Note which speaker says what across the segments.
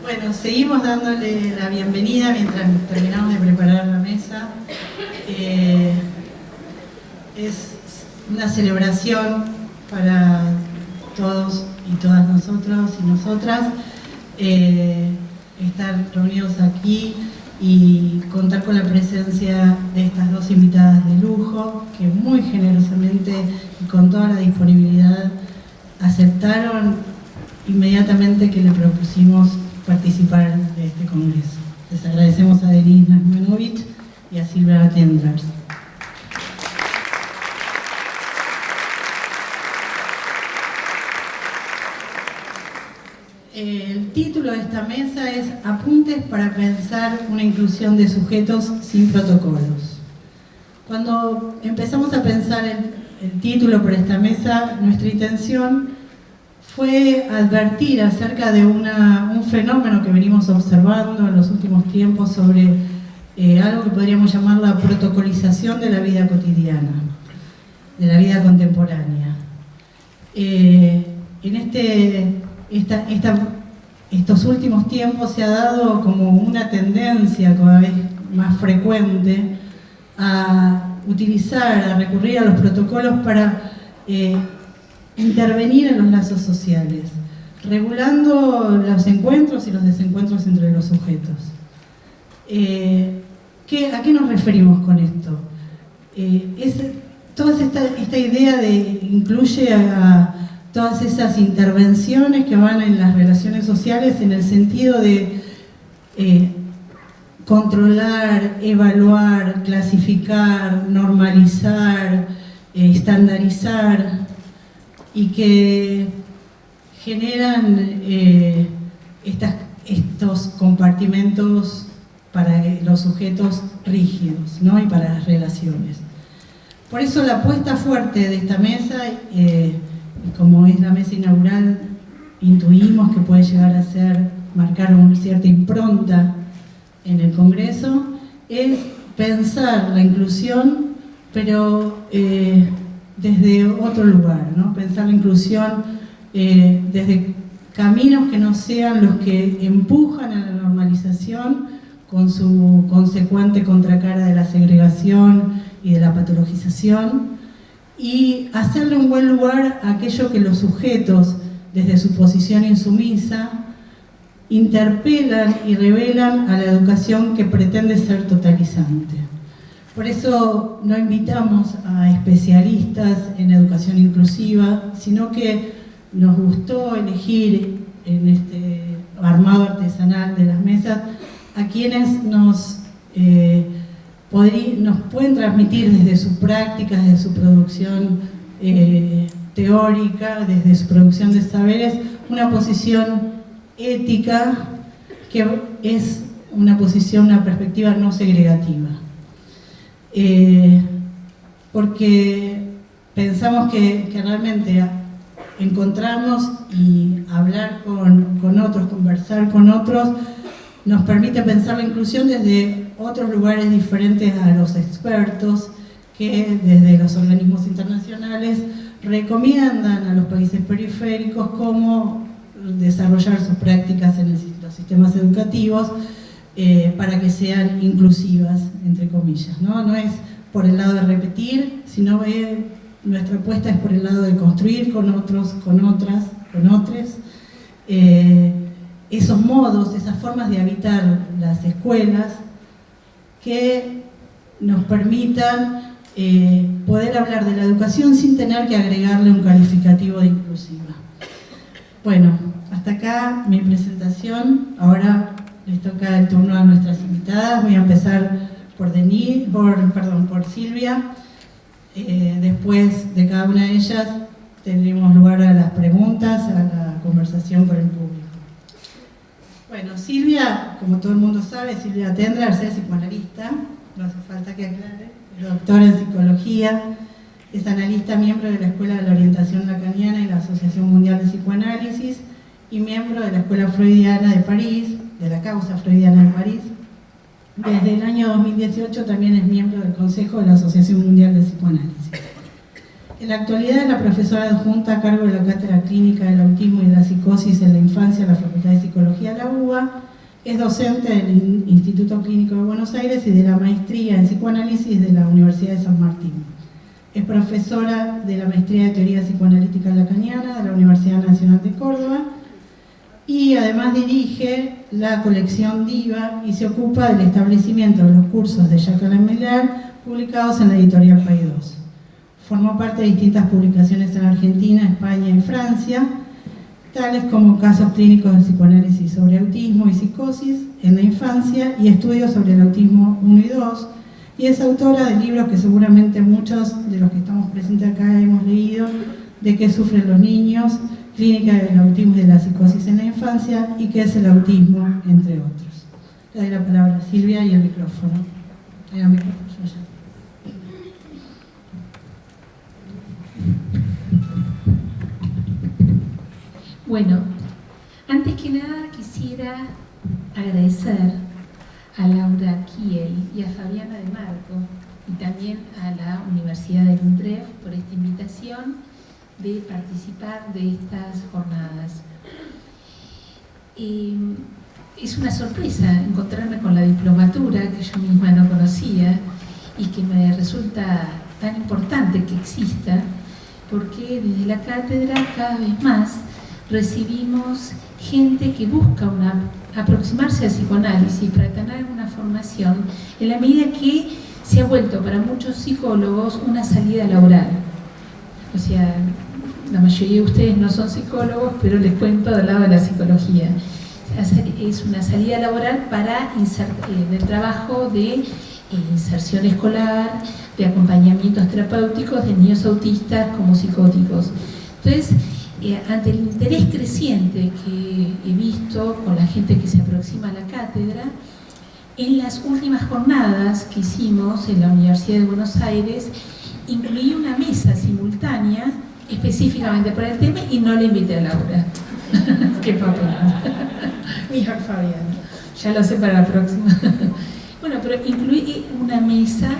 Speaker 1: Bueno, seguimos dándole la bienvenida mientras terminamos de preparar la mesa. Es una celebración para todos y todas nosotros y nosotras estar reunidos aquí y contar con la presencia de estas dos invitadas de lujo que muy generosamente y con toda la disponibilidad aceptaron inmediatamente que le propusimos participar de este congreso. Les agradecemos a Denise Nachmanovich y a Silvia Tendrers. El título de esta mesa es Apuntes para pensar una inclusión de sujetos sin protocolos. Cuando empezamos a pensar el título para esta mesa, nuestra intención fue advertir acerca de un fenómeno que venimos observando en los últimos tiempos sobre algo que podríamos llamar la protocolización de la vida cotidiana, de la vida contemporánea. Estos últimos tiempos se ha dado como una tendencia cada vez más frecuente a utilizar, a recurrir a los protocolos para intervenir en los lazos sociales, regulando los encuentros y los desencuentros entre los sujetos. ¿A qué nos referimos con esto? Toda esta idea incluye a todas esas intervenciones que van en las relaciones sociales en el sentido de controlar, evaluar, clasificar, normalizar, estandarizar, y que generan estos compartimentos para los sujetos rígidos, ¿no? Y para las relaciones. Por eso la apuesta fuerte de esta mesa, como es la mesa inaugural, intuimos que puede llegar a marcar una cierta impronta en el Congreso, es pensar la inclusión, pero desde otro lugar, ¿no? Pensar la inclusión desde caminos que no sean los que empujan a la normalización con su consecuente contracara de la segregación y de la patologización, y hacerle un buen lugar a aquello que los sujetos, desde su posición insumisa, interpelan y revelan a la educación que pretende ser totalizante. Por eso no invitamos a especialistas en educación inclusiva, sino que nos gustó elegir en este armado artesanal de las mesas a quienes nos pueden transmitir desde su práctica, desde su producción teórica, desde su producción de saberes, una posición ética que es una perspectiva no segregativa. Porque pensamos que realmente encontrarnos y hablar con otros, conversar con otros, nos permite pensar la inclusión desde otros lugares diferentes a los expertos que desde los organismos internacionales recomiendan a los países periféricos cómo desarrollar sus prácticas en los sistemas educativos para que sean inclusivas, entre comillas, ¿no? No es por el lado de repetir, sino nuestra apuesta es por el lado de construir con otros, con otras, con otros, esos modos, esas formas de habitar las escuelas que nos permitan poder hablar de la educación sin tener que agregarle un calificativo de inclusiva. Bueno, hasta acá mi presentación. Ahora les toca el turno a nuestras invitadas. Voy a empezar por Silvia. Después de cada una de ellas tendremos lugar a las preguntas, a la conversación con el público. Bueno, Silvia, como todo el mundo sabe, Silvia Tendrers es psicoanalista, no hace falta que aclare, es doctora en psicología, es analista, miembro de la Escuela de la Orientación Lacaniana y la Asociación Mundial de Psicoanálisis y miembro de la Escuela Freudiana de París, de la Causa Freudiana de París. Desde el año 2018 también es miembro del Consejo de la Asociación Mundial de Psicoanálisis. En la actualidad es la profesora adjunta a cargo de la Cátedra Clínica del Autismo y de la Psicosis en la Infancia en la Facultad de Psicología de la UBA. Es docente del Instituto Clínico de Buenos Aires y de la Maestría en Psicoanálisis de la Universidad de San Martín. Es profesora de la Maestría de Teoría Psicoanalítica Lacaniana de la Universidad Nacional de Córdoba y además dirige la colección DIVA y se ocupa del establecimiento de los cursos de Jacqueline Miller publicados en la editorial Paidós. Formó parte de distintas publicaciones en Argentina, España y Francia, tales como casos clínicos de psicoanálisis sobre autismo y psicosis en la infancia y estudios sobre el autismo 1 y 2, y es autora de libros que seguramente muchos de los que estamos presentes acá hemos leído, de qué sufren los niños, clínica del autismo y de la psicosis en la infancia y qué es el autismo, entre otros. Le doy la palabra a Silvia y el micrófono. El micrófono ya.
Speaker 2: Bueno, antes que nada quisiera agradecer a Laura Kiel y a Fabiana de Marco y también a la Universidad de Utrecht por esta invitación de participar de estas jornadas. Es una sorpresa encontrarme con la diplomatura que yo misma no conocía y que me resulta tan importante que exista, porque desde la cátedra cada vez más recibimos gente que busca aproximarse al psicoanálisis para tener una formación en la medida que se ha vuelto para muchos psicólogos una salida laboral. O sea, la mayoría de ustedes no son psicólogos, pero les cuento del lado de la psicología. Es una salida laboral para del trabajo de inserción escolar, de acompañamientos terapéuticos de niños autistas como psicóticos. Entonces, ante el interés creciente que he visto con la gente que se aproxima a la cátedra, en las últimas jornadas que hicimos en la Universidad de Buenos Aires, incluí una mesa simultánea específicamente para el tema y no le invité a Laura. ¡Qué papel! Mejor Fabián. Ya lo sé para la próxima. Bueno, pero incluí una mesa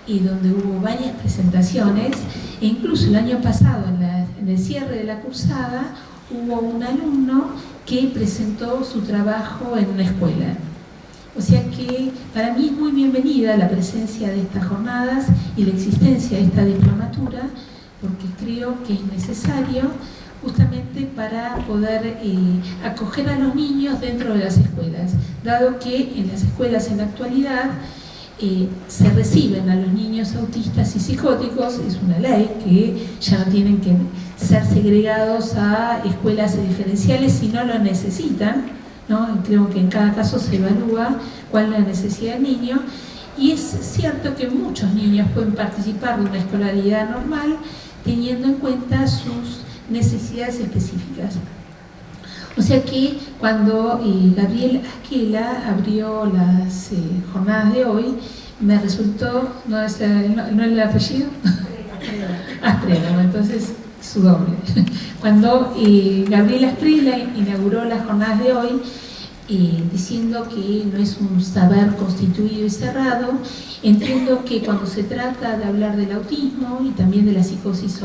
Speaker 2: donde hubo varias presentaciones, e incluso el año pasado, en el cierre de la cursada, hubo un alumno que presentó su trabajo en una escuela. O sea que para mí es muy bienvenida la presencia de estas jornadas y la existencia de esta diplomatura, porque creo que es necesario justamente para poder acoger a los niños dentro de las escuelas, dado que en las escuelas en la actualidad se reciben a los niños autistas y psicóticos, es una ley que ya no tienen que ser segregados a escuelas diferenciales si no lo necesitan, ¿no? Creo que en cada caso se evalúa cuál es la necesidad del niño, y es cierto que muchos niños pueden participar de una escolaridad normal teniendo en cuenta sus necesidades específicas. O sea que cuando Gabriel Aquela abrió las jornadas de hoy, me resultó, ¿no es el apellido? Asprela, entonces su doble. Cuando Gabriel Asprela inauguró las jornadas de hoy, diciendo que no es un saber constituido y cerrado, entiendo que cuando se trata de hablar del autismo y también de la psicosis,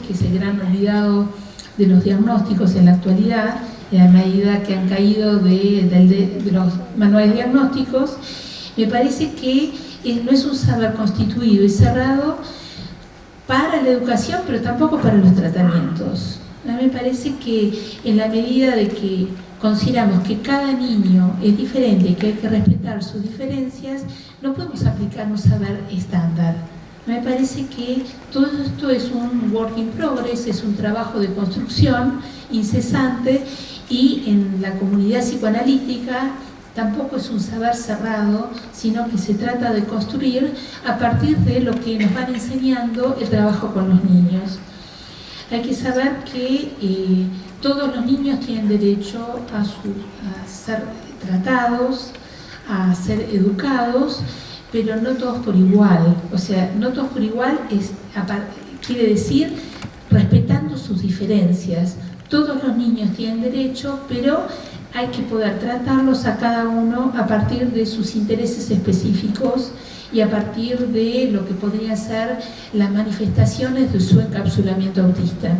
Speaker 2: que es el gran olvidado de los diagnósticos en la actualidad, en la medida que han caído de los manuales diagnósticos, me parece que no es un saber constituido y cerrado para la educación, pero tampoco para los tratamientos. A mí me parece que en la medida de que consideramos que cada niño es diferente y que hay que respetar sus diferencias, no podemos aplicar un saber estándar. Me parece que todo esto es un work in progress, es un trabajo de construcción incesante, y en la comunidad psicoanalítica tampoco es un saber cerrado, sino que se trata de construir a partir de lo que nos van enseñando el trabajo con los niños. Hay que saber que todos los niños tienen derecho a ser tratados, a ser educados, pero no todos por igual. O sea, no todos por igual quiere decir respetando sus diferencias. Todos los niños tienen derecho, pero hay que poder tratarlos a cada uno a partir de sus intereses específicos y a partir de lo que podrían ser las manifestaciones de su encapsulamiento autista.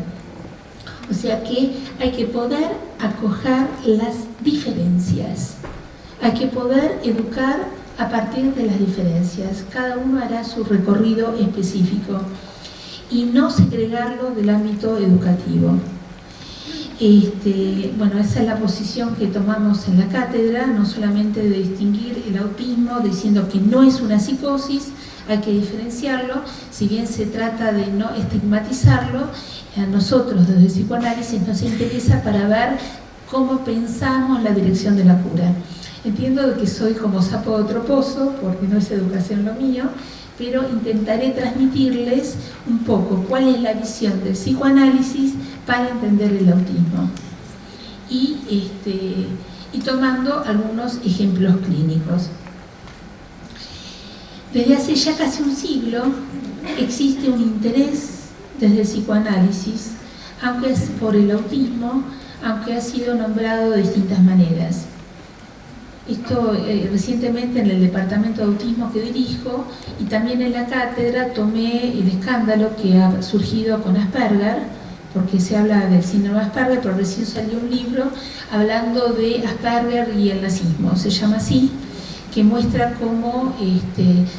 Speaker 2: O sea que hay que poder acoger las diferencias, hay que poder educar a partir de las diferencias. Cada uno hará su recorrido específico y no segregarlo del ámbito educativo. Bueno, esa es la posición que tomamos en la cátedra, no solamente de distinguir el autismo diciendo que no es una psicosis, hay que diferenciarlo, si bien se trata de no estigmatizarlo, a nosotros desde el psicoanálisis nos interesa para ver cómo pensamos la dirección de la cura. Entiendo que soy como sapo de otro pozo, porque no es educación lo mío, pero intentaré transmitirles un poco cuál es la visión del psicoanálisis para entender el autismo y tomando algunos ejemplos clínicos. Desde hace ya casi un siglo existe un interés desde el psicoanálisis, aunque es por el autismo, aunque ha sido nombrado de distintas maneras. Esto recientemente en el departamento de autismo que dirijo y también en la cátedra tomé el escándalo que ha surgido con Asperger, porque se habla del síndrome de Asperger, pero recién salió un libro hablando de Asperger y el nazismo, se llama así, que muestra cómo,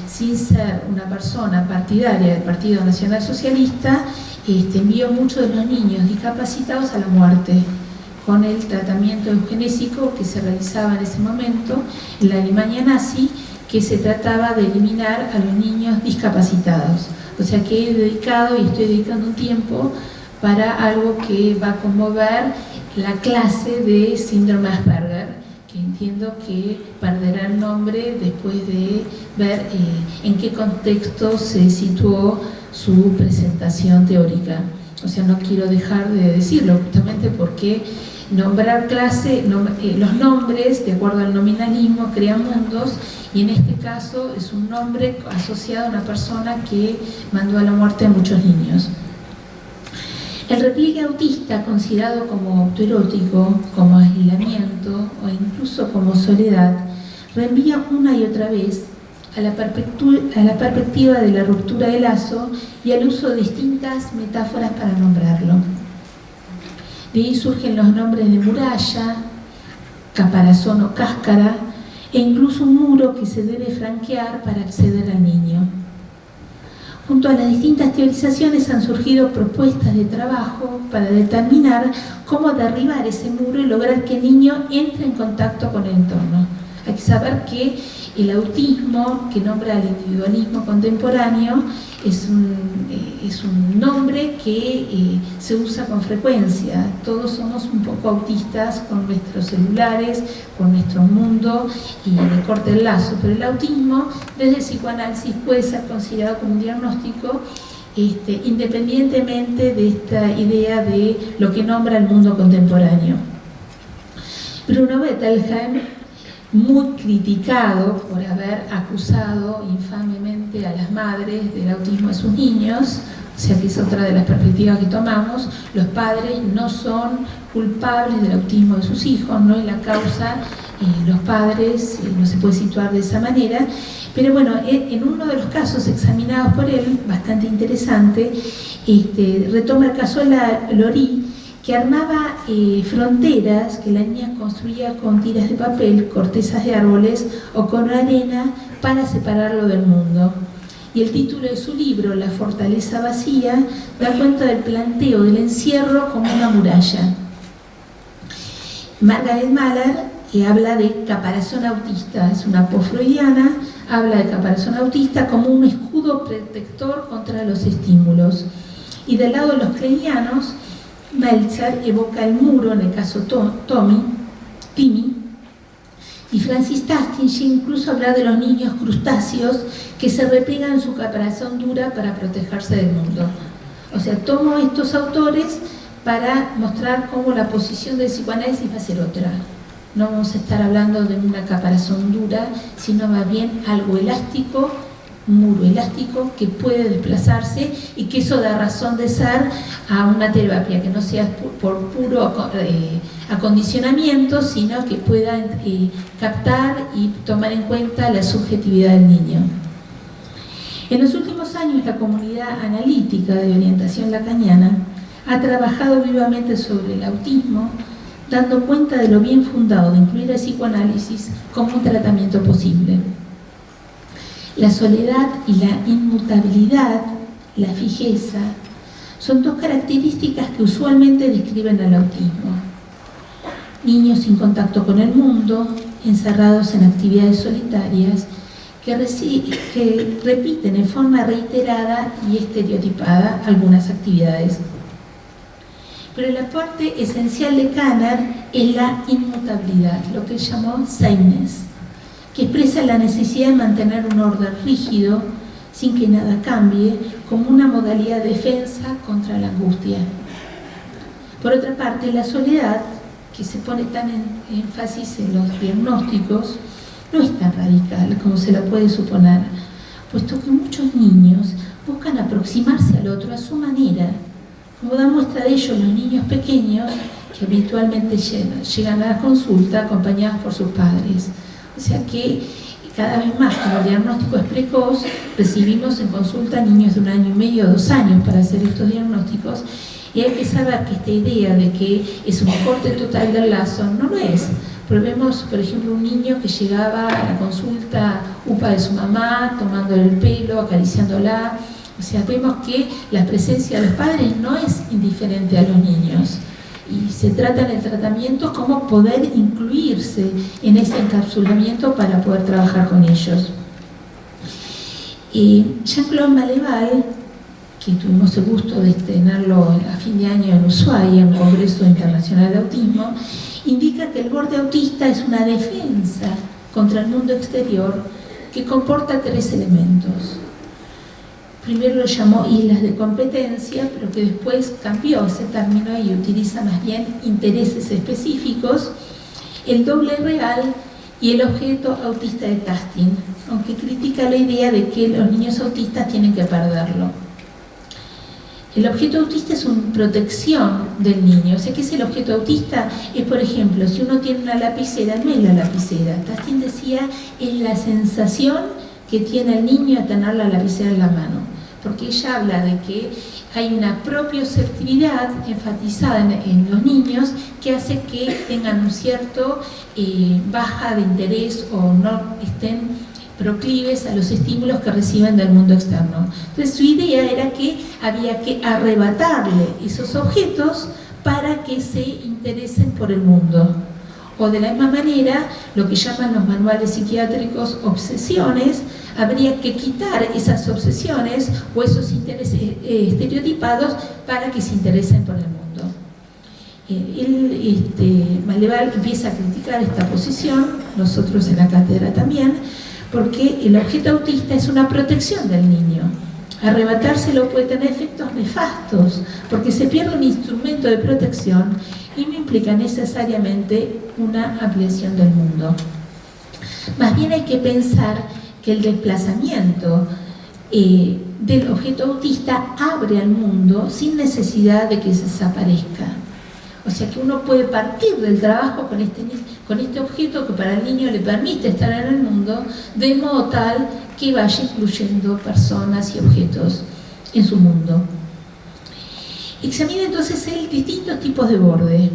Speaker 2: sin ser una persona partidaria del Partido Nacional Socialista, envió muchos de los niños discapacitados a la muerte, con el tratamiento eugenésico que se realizaba en ese momento en la Alemania nazi, que se trataba de eliminar a los niños discapacitados. O sea que he dedicado y estoy dedicando un tiempo para algo que va a conmover la clase de síndrome de Asperger, que entiendo que perderá el nombre después de ver en qué contexto se situó su presentación teórica. O sea, no quiero dejar de decirlo, justamente porque nombrar clase, los nombres, de acuerdo al nominalismo, crean mundos, y en este caso es un nombre asociado a una persona que mandó a la muerte a muchos niños. El repliegue autista, considerado como autoerótico, como aislamiento o incluso como soledad, reenvía una y otra vez a la perspectiva de la ruptura de lazo y al uso de distintas metáforas para nombrarlo. De ahí surgen los nombres de muralla, caparazón o cáscara, e incluso un muro que se debe franquear para acceder al niño. Junto a las distintas teorizaciones han surgido propuestas de trabajo para determinar cómo derribar ese muro y lograr que el niño entre en contacto con el entorno. Hay que saber que el autismo, que nombra al individualismo contemporáneo, es un nombre que se usa con frecuencia. Todos somos un poco autistas con nuestros celulares, con nuestro mundo y de corte el lazo, pero el autismo desde el psicoanálisis puede ser considerado como un diagnóstico independientemente de esta idea de lo que nombra el mundo contemporáneo. Bruno Bettelheim, muy criticado por haber acusado infamemente a las madres del autismo de sus niños, o sea que es otra de las perspectivas que tomamos, los padres no son culpables del autismo de sus hijos, no es la causa, los padres, no se puede situar de esa manera, pero bueno, en uno de los casos examinados por él, bastante interesante, retoma el caso de Lori, que armaba fronteras que la niña construía con tiras de papel, cortezas de árboles o con arena para separarlo del mundo. Y el título de su libro, La fortaleza vacía, da cuenta del planteo del encierro como una muralla. Margaret Mahler habla de caparazón autista, es una post-freudiana, habla de caparazón autista como un escudo protector contra los estímulos. Y del lado de los kleinianos, Meltzer evoca el muro, en el caso Timmy, y Francis Tasting incluso habla de los niños crustáceos que se repliegan en su caparazón dura para protegerse del mundo. O sea, tomo estos autores para mostrar cómo la posición del psicoanálisis va a ser otra. No vamos a estar hablando de una caparazón dura, sino más bien algo elástico, un muro elástico que puede desplazarse y que eso da razón de ser a una terapia que no sea por puro acondicionamiento, sino que pueda captar y tomar en cuenta la subjetividad del niño. En los últimos años, la comunidad analítica de orientación lacaniana ha trabajado vivamente sobre el autismo, dando cuenta de lo bien fundado de incluir el psicoanálisis como un tratamiento posible. La soledad y la inmutabilidad, la fijeza, son dos características que usualmente describen al autismo. Niños sin contacto con el mundo, encerrados en actividades solitarias, que repiten en forma reiterada y estereotipada algunas actividades. Pero la parte esencial de Kanner es la inmutabilidad, lo que él llamó sameness, que expresa la necesidad de mantener un orden rígido, sin que nada cambie, como una modalidad de defensa contra la angustia. Por otra parte, la soledad, que se pone tan en énfasis en los diagnósticos, no es tan radical como se la puede suponer, puesto que muchos niños buscan aproximarse al otro a su manera, como dan muestra de ello los niños pequeños que habitualmente llegan a la consulta acompañados por sus padres. O sea que cada vez más, como el diagnóstico es precoz, recibimos en consulta niños de 1 año y medio o 2 años para hacer estos diagnósticos, y hay que saber que esta idea de que es un corte total del lazo no lo es. Pero vemos, por ejemplo, un niño que llegaba a la consulta upa de su mamá, tomándole el pelo, acariciándola. O sea, vemos que la presencia de los padres no es indiferente a los niños. Y se trata en el tratamiento como poder incluirse en ese encapsulamiento para poder trabajar con ellos. Jean-Claude Maleval, que tuvimos el gusto de tenerlo a fin de año en Ushuaia, en un Congreso Internacional de Autismo, indica que el borde autista es una defensa contra el mundo exterior que comporta 3 elementos. Primero lo llamó islas de competencia, pero que después cambió ese término y utiliza más bien intereses específicos, el doble real y el objeto autista de Taskin, aunque critica la idea de que los niños autistas tienen que perderlo. El objeto autista es una protección del niño. O sea, ¿qué es el objeto autista? Es, por ejemplo, si uno tiene una lapicera, no es la lapicera. Taskin decía, es la sensación que tiene el niño a tener la lapicera en la mano. Porque ella habla de que hay una propioceptividad enfatizada en los niños que hace que tengan un cierto baja de interés o no estén proclives a los estímulos que reciben del mundo externo. Entonces su idea era que había que arrebatarle esos objetos para que se interesen por el mundo. O de la misma manera, lo que llaman los manuales psiquiátricos obsesiones, habría que quitar esas obsesiones o esos intereses estereotipados para que se interesen por el mundo. Maleval empieza a criticar esta posición, nosotros en la cátedra también, porque el objeto autista es una protección del niño. Arrebatárselo puede tener efectos nefastos, porque se pierde un instrumento de protección y no implica necesariamente una ampliación del mundo. Más bien hay que pensar que el desplazamiento del objeto autista abre al mundo sin necesidad de que se desaparezca. O sea que uno puede partir del trabajo con este objeto que para el niño le permite estar en el mundo, de modo tal que vaya incluyendo personas y objetos en su mundo. Examina entonces él distintos tipos de borde.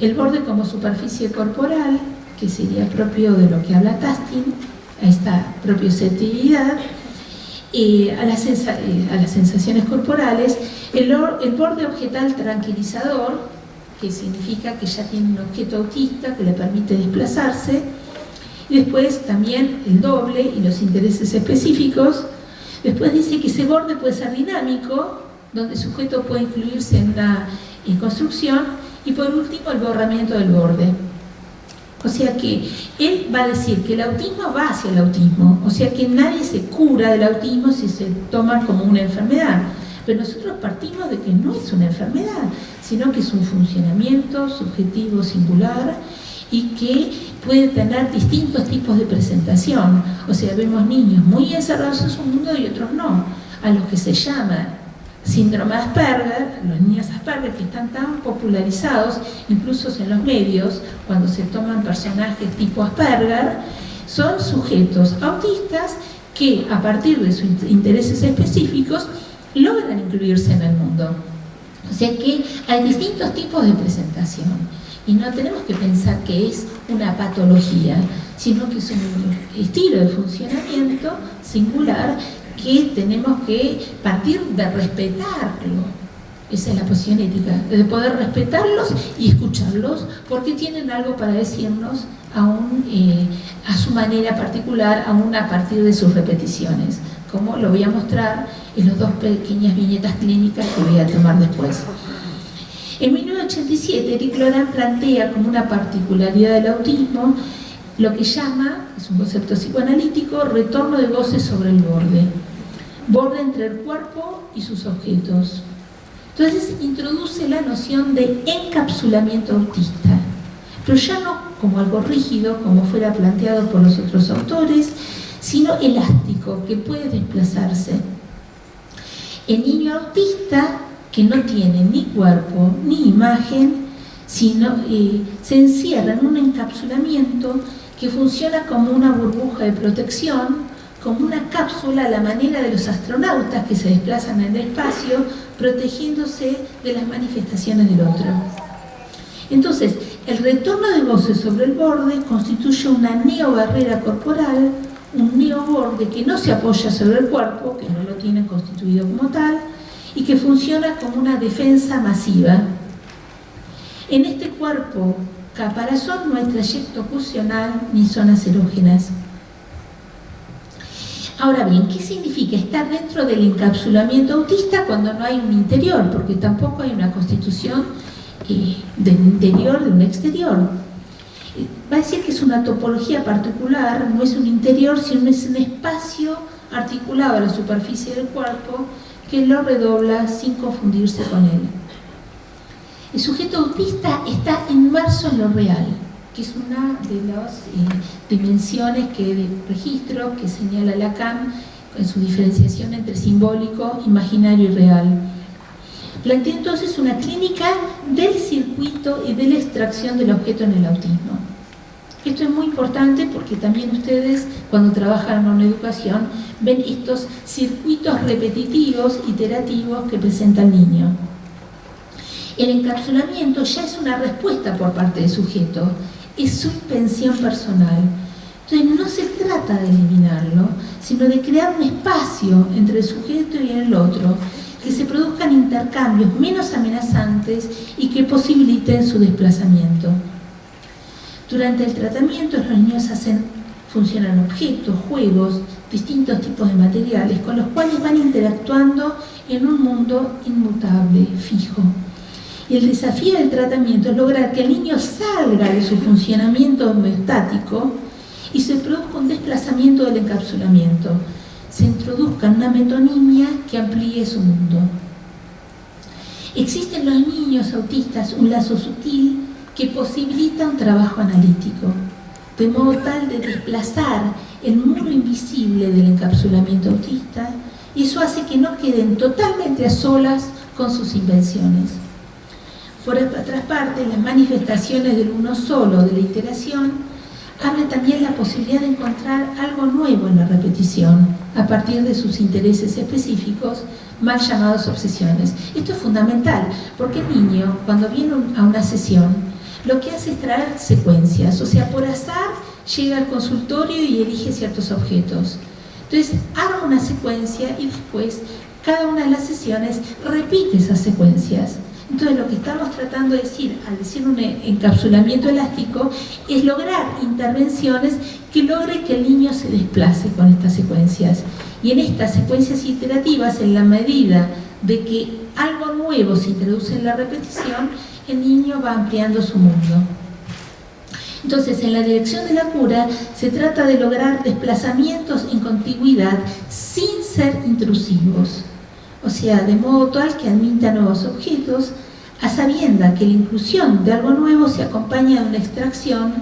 Speaker 2: El borde como superficie corporal, que sería propio de lo que habla Taskin, a esta propioceptividad, a las sensaciones corporales, el borde objetal tranquilizador, que significa que ya tiene un objeto autista que le permite desplazarse, y después también el doble y los intereses específicos. Después dice que ese borde puede ser dinámico, donde el sujeto puede incluirse en una construcción, y por último el borramiento del borde. O sea que él va a decir que el autismo va hacia el autismo, o sea que nadie se cura del autismo si se toma como una enfermedad, pero nosotros partimos de que no es una enfermedad, sino que es un funcionamiento subjetivo singular y que puede tener distintos tipos de presentación. O sea, vemos niños muy encerrados en su mundo y otros no, a los que se llama síndrome de Asperger, los niños Asperger que están tan popularizados, incluso en los medios, cuando se toman personajes tipo Asperger, son sujetos autistas que a partir de sus intereses específicos logran incluirse en el mundo. O sea que hay distintos tipos de presentación y no tenemos que pensar que es una patología, sino que es un estilo de funcionamiento singular que tenemos que partir de respetarlo. Esa es la posición ética, de poder respetarlos y escucharlos porque tienen algo para decirnos aún a su manera particular, aún a partir de sus repeticiones, como lo voy a mostrar en las dos pequeñas viñetas clínicas que voy a tomar después. En 1987, Eric Laurent plantea como una particularidad del autismo lo que llama, es un concepto psicoanalítico, retorno de goce sobre el borde entre el cuerpo y sus objetos. Entonces introduce la noción de encapsulamiento autista, pero ya no como algo rígido, como fuera planteado por los otros autores, sino elástico, que puede desplazarse. El niño autista, que no tiene ni cuerpo ni imagen, sino se encierra en un encapsulamiento que funciona como una burbuja de protección, como una cápsula a la manera de los astronautas que se desplazan en el espacio, protegiéndose de las manifestaciones del otro. Entonces, el retorno de goce sobre el borde constituye una neobarrera corporal, un neoborde que no se apoya sobre el cuerpo, que no lo tiene constituido como tal, y que funciona como una defensa masiva. En este cuerpo caparazón no hay trayecto ocusional ni zonas erógenas. Ahora bien, ¿qué significa estar dentro del encapsulamiento autista cuando no hay un interior? Porque tampoco hay una constitución del interior de un exterior. Va a decir que es una topología particular, no es un interior, sino es un espacio articulado a la superficie del cuerpo que lo redobla sin confundirse con él. El sujeto autista está inmerso en lo real, que es una de las dimensiones de registro que señala Lacan en su diferenciación entre simbólico, imaginario y real. Plantea entonces una clínica del circuito y de la extracción del objeto en el autismo. Esto es muy importante porque también ustedes, cuando trabajan en una educación, ven estos circuitos repetitivos, iterativos que presenta el niño. El encapsulamiento ya es una respuesta por parte del sujeto, es su intención personal. Entonces no se trata de eliminarlo, sino de crear un espacio entre el sujeto y el otro, que se produzcan intercambios menos amenazantes y que posibiliten su desplazamiento. Durante el tratamiento los niños funcionan objetos, juegos, distintos tipos de materiales con los cuales van interactuando en un mundo inmutable, fijo. Y el desafío del tratamiento es lograr que el niño salga de su funcionamiento homeostático y se produzca un desplazamiento del encapsulamiento, se introduzca una metonimia que amplíe su mundo. Existe en los niños autistas un lazo sutil que posibilita un trabajo analítico, de modo tal de desplazar el muro invisible del encapsulamiento autista, y eso hace que no queden totalmente a solas con sus invenciones. Por otra parte, las manifestaciones del uno solo, de la iteración, abre también la posibilidad de encontrar algo nuevo en la repetición, a partir de sus intereses específicos, mal llamados obsesiones. Esto es fundamental, porque el niño, cuando viene a una sesión, lo que hace es traer secuencias, o sea, por azar llega al consultorio y elige ciertos objetos. Entonces, arma una secuencia y después, cada una de las sesiones repite esas secuencias. Entonces, lo que estamos tratando de decir, al decir un encapsulamiento elástico, es lograr intervenciones que logre que el niño se desplace con estas secuencias. Y en estas secuencias iterativas, en la medida de que algo nuevo se introduce en la repetición, el niño va ampliando su mundo. Entonces, en la dirección de la cura, se trata de lograr desplazamientos en contigüidad sin ser intrusivos. O sea, de modo tal que admita nuevos objetos, a sabienda que la inclusión de algo nuevo se acompaña de una extracción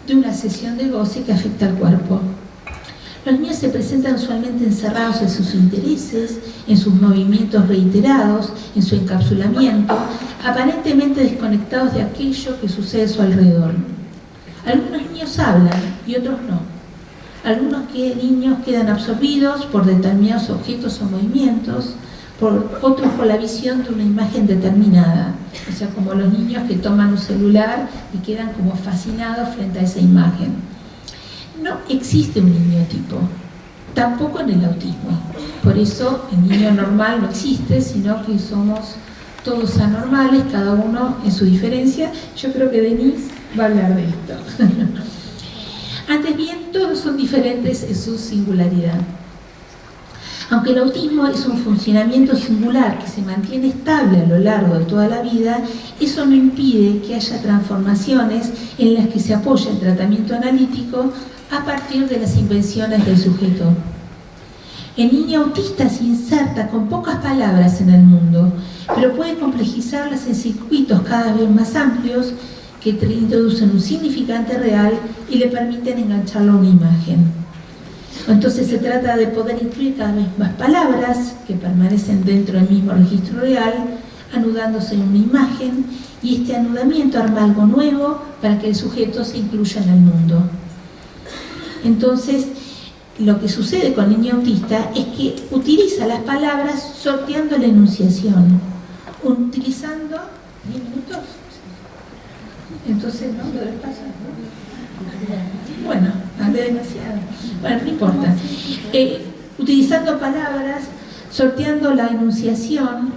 Speaker 2: de una sesión de goce que afecta al cuerpo. Los niños se presentan usualmente encerrados en sus intereses, en sus movimientos reiterados, en su encapsulamiento, aparentemente desconectados de aquello que sucede a su alrededor. Algunos niños hablan y otros no. Algunos niños quedan absorbidos por determinados objetos o movimientos, otros por la visión de una imagen determinada, o sea, como los niños que toman un celular y quedan como fascinados frente a esa imagen. No existe un niño tipo, tampoco en el autismo. Por eso el niño normal no existe, sino que somos todos anormales, cada uno en su diferencia. Yo creo que Denise va a hablar de esto. Antes bien, todos son diferentes en su singularidad. Aunque el autismo es un funcionamiento singular que se mantiene estable a lo largo de toda la vida, eso no impide que haya transformaciones en las que se apoya el tratamiento analítico a partir de las invenciones del sujeto. El niño autista se inserta con pocas palabras en el mundo, pero puede complejizarlas en circuitos cada vez más amplios que introducen un significante real y le permiten engancharlo a una imagen. Entonces se trata de poder incluir cada vez más palabras que permanecen dentro del mismo registro real, anudándose en una imagen, y este anudamiento arma algo nuevo para que el sujeto se incluya en el mundo. Entonces, lo que sucede con el niño autista es que utiliza las palabras sorteando la enunciación, utilizando 10 minutos. Entonces, ¿no? Lo del paso, ¿no? Bueno, hablé demasiado. Bueno, no importa. Utilizando palabras, sorteando la enunciación,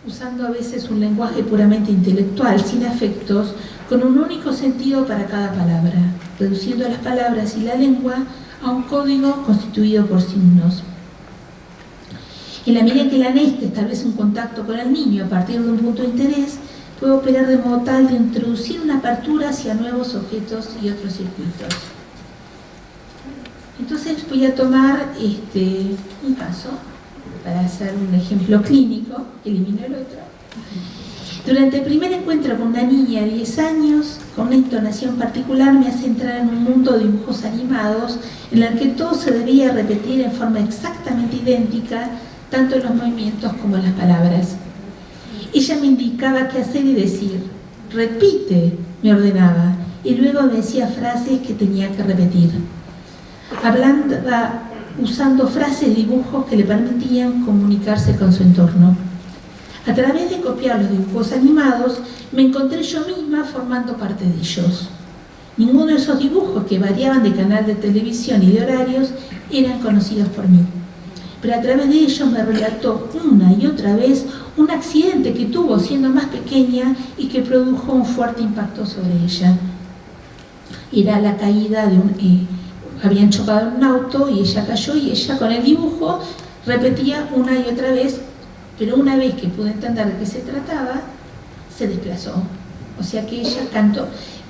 Speaker 2: usando a veces un lenguaje puramente intelectual, sin afectos, con un único sentido para cada palabra, reduciendo las palabras y la lengua a un código constituido por signos. En la medida que la NEST establece un contacto con el niño a partir de un punto de interés, puede operar de modo tal de introducir una apertura hacia nuevos objetos y otros circuitos. Entonces voy a tomar un caso para hacer un ejemplo clínico, elimino el otro. Durante el primer encuentro con una niña de 10 años, con una entonación particular, me hace entrar en un mundo de dibujos animados en el que todo se debía repetir en forma exactamente idéntica, tanto en los movimientos como en las palabras. Ella me indicaba qué hacer y decir. Repite, me ordenaba, y luego me decía frases que tenía que repetir. Hablaba usando frases y dibujos que le permitían comunicarse con su entorno. A través de copiar los dibujos animados, me encontré yo misma formando parte de ellos. Ninguno de esos dibujos, que variaban de canal de televisión y de horarios, eran conocidos por mí. Pero a través de ellos me relató una y otra vez un accidente que tuvo siendo más pequeña y que produjo un fuerte impacto sobre ella. Era la caída de habían chocado en un auto y ella cayó, y ella con el dibujo repetía una y otra vez, pero una vez que pudo entender de qué se trataba, se desplazó. O sea que ella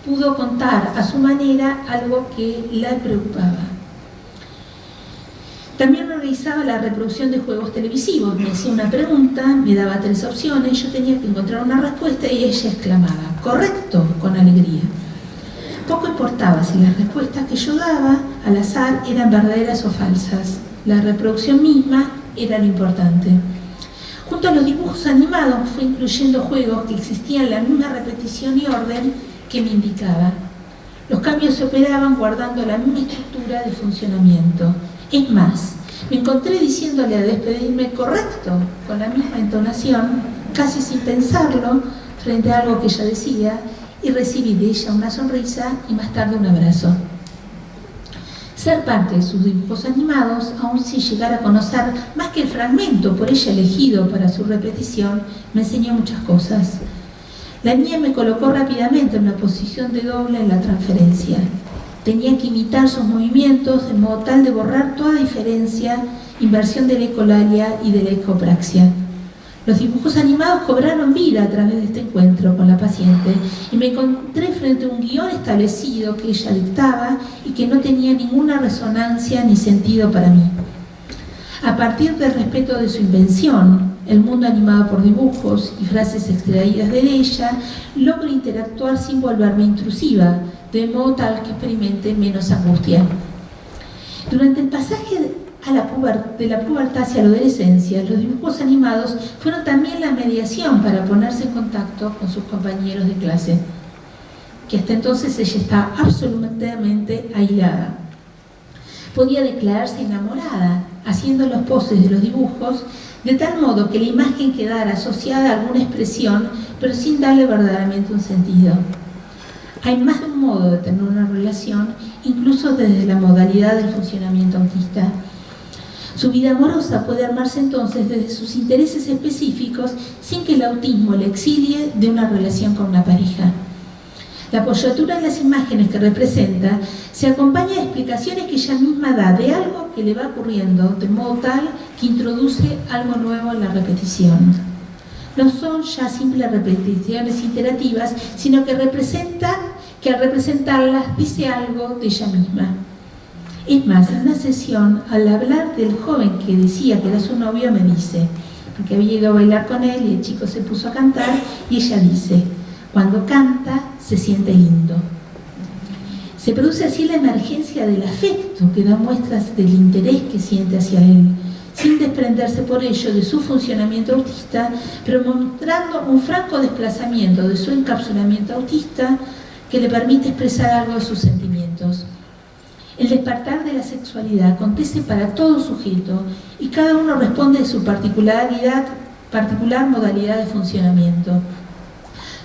Speaker 2: pudo contar a su manera algo que la preocupaba. También realizaba la reproducción de juegos televisivos. Me hacía una pregunta, me daba 3 opciones, yo tenía que encontrar una respuesta y ella exclamaba, correcto, con alegría. Poco importaba si las respuestas que yo daba al azar eran verdaderas o falsas. La reproducción misma era lo importante. Junto a los dibujos animados fue incluyendo juegos que existían la misma repetición y orden que me indicaba. Los cambios se operaban guardando la misma estructura de funcionamiento. Es más, me encontré diciéndole a despedirme correcto, con la misma entonación, casi sin pensarlo, frente a algo que ella decía, y recibí de ella una sonrisa y más tarde un abrazo. Ser parte de sus dibujos animados, aun sin llegar a conocer más que el fragmento por ella elegido para su repetición, me enseñó muchas cosas. La niña me colocó rápidamente en una posición de doble en la transferencia. Tenía que imitar sus movimientos de modo tal de borrar toda diferencia, inversión de la ecolalia y de la ecopraxia. Los dibujos animados cobraron vida a través de este encuentro con la paciente y me encontré frente a un guión establecido que ella dictaba y que no tenía ninguna resonancia ni sentido para mí. A partir del respeto de su invención, el mundo animado por dibujos y frases extraídas de ella, logro interactuar sin volverme intrusiva, de modo tal que experimente menos angustia. Durante el pasaje de la pubertad hacia la adolescencia, los dibujos animados fueron también la mediación para ponerse en contacto con sus compañeros de clase, que hasta entonces ella estaba absolutamente aislada. podía declararse enamorada, haciendo los poses de los dibujos, de tal modo que la imagen quedara asociada a alguna expresión, pero sin darle verdaderamente un sentido. Hay más de un modo de tener una relación, incluso desde la modalidad del funcionamiento autista. Su vida amorosa puede armarse entonces desde sus intereses específicos sin que el autismo le exilie de una relación con una pareja. La apoyatura en las imágenes que representa se acompaña de explicaciones que ella misma da de algo que le va ocurriendo, de modo tal que introduce algo nuevo en la repetición. No son ya simples repeticiones iterativas, sino que al representarlas dice algo de ella misma. Es más, en una sesión, al hablar del joven que decía que era su novio, me dice, porque había ido a bailar con él y el chico se puso a cantar, y ella dice: cuando canta se siente lindo. Se produce así la emergencia del afecto que da muestras del interés que siente hacia él, sin desprenderse por ello de su funcionamiento autista, pero mostrando un franco desplazamiento de su encapsulamiento autista que le permite expresar algo de sus sentimientos. El despertar de la sexualidad acontece para todo sujeto y cada uno responde de su particular modalidad de funcionamiento.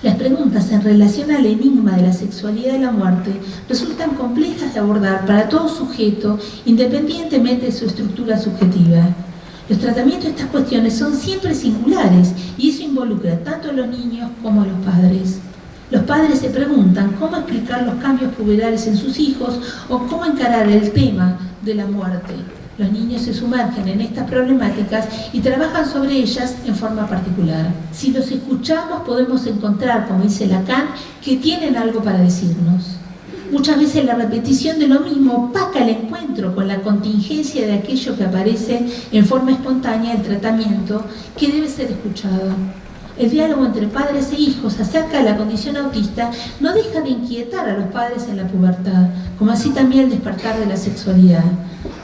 Speaker 2: Las preguntas en relación al enigma de la sexualidad y la muerte resultan complejas de abordar para todo sujeto, independientemente de su estructura subjetiva. Los tratamientos de estas cuestiones son siempre singulares y eso involucra tanto a los niños como a los padres. Los padres se preguntan cómo explicar los cambios puberales en sus hijos o cómo encarar el tema de la muerte. Los niños se sumergen en estas problemáticas y trabajan sobre ellas en forma particular. Si los escuchamos podemos encontrar, como dice Lacan, que tienen algo para decirnos. Muchas veces la repetición de lo mismo opaca el encuentro con la contingencia de aquello que aparece en forma espontánea del tratamiento que debe ser escuchado. El diálogo entre padres e hijos acerca de la condición autista no deja de inquietar a los padres en la pubertad, como así también el despertar de la sexualidad,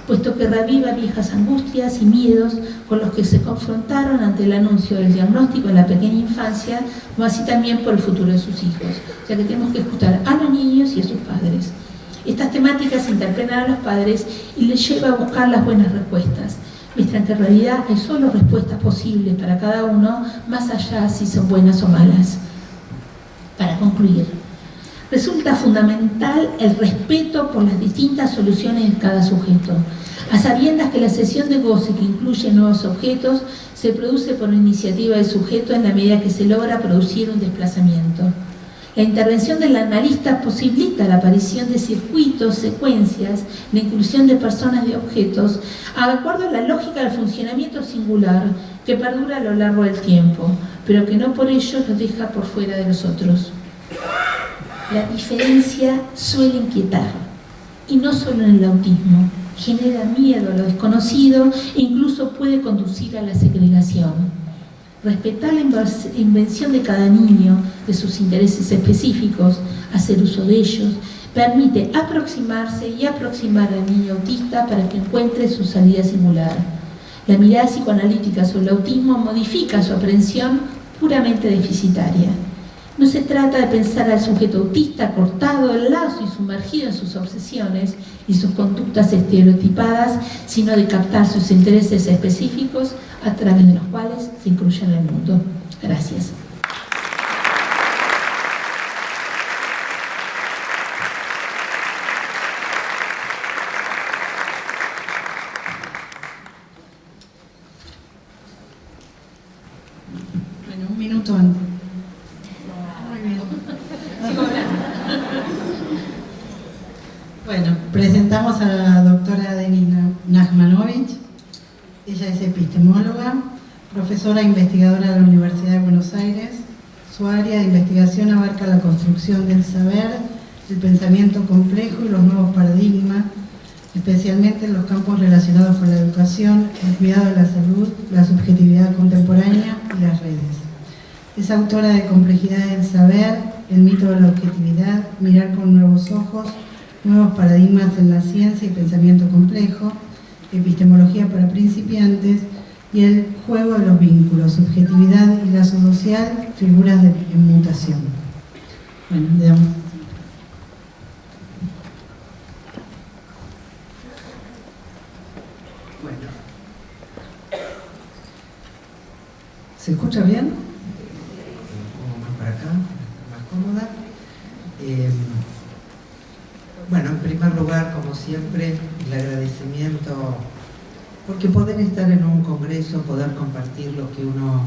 Speaker 2: puesto que reviva viejas angustias y miedos con los que se confrontaron ante el anuncio del diagnóstico en la pequeña infancia, como así también por el futuro de sus hijos. O sea que tenemos que escuchar a los niños y a sus padres. Estas temáticas interpelan a los padres y les lleva a buscar las buenas respuestas, mientras que en realidad hay solo respuestas posibles para cada uno, más allá si son buenas o malas. Para concluir, resulta fundamental el respeto por las distintas soluciones de cada sujeto, a sabiendas que la sesión de goce que incluye nuevos objetos se produce por iniciativa del sujeto en la medida que se logra producir un desplazamiento. La intervención del analista posibilita la aparición de circuitos, secuencias, la inclusión de personas y objetos, de acuerdo a la lógica del funcionamiento singular que perdura a lo largo del tiempo, pero que no por ello los deja por fuera de los otros. La diferencia suele inquietar, y no solo en el autismo, genera miedo a lo desconocido e incluso puede conducir a la segregación. Respetar la invención de cada niño, de sus intereses específicos, hacer uso de ellos, permite aproximarse y aproximar al niño autista para que encuentre su salida singular. La mirada psicoanalítica sobre el autismo modifica su aprehensión puramente deficitaria. No se trata de pensar al sujeto autista cortado del lazo y sumergido en sus obsesiones y sus conductas estereotipadas, sino de captar sus intereses específicos a través de los cuales se incluye en el mundo. Gracias.
Speaker 1: Bueno, un minuto antes. Bueno, presentamos a la doctora Denina Nachmanovich. Ella es epistemóloga, profesora e investigadora de la Universidad de Buenos Aires. Su área de investigación abarca la construcción del saber, el pensamiento complejo y los nuevos paradigmas, especialmente en los campos relacionados con la educación, el cuidado de la salud, la subjetividad contemporánea y las redes. Es autora de Complejidad del saber, el mito de la objetividad, mirar con nuevos ojos, nuevos paradigmas en la ciencia y pensamiento complejo, epistemología para principiantes y el juego de los vínculos, subjetividad y lazo social, figuras en mutación. Bueno, le damos.
Speaker 3: escucha bien? Pongo más para acá, más cómoda. Bueno, en primer lugar, como siempre, el agradecimiento porque poder estar en un congreso, poder compartir lo que uno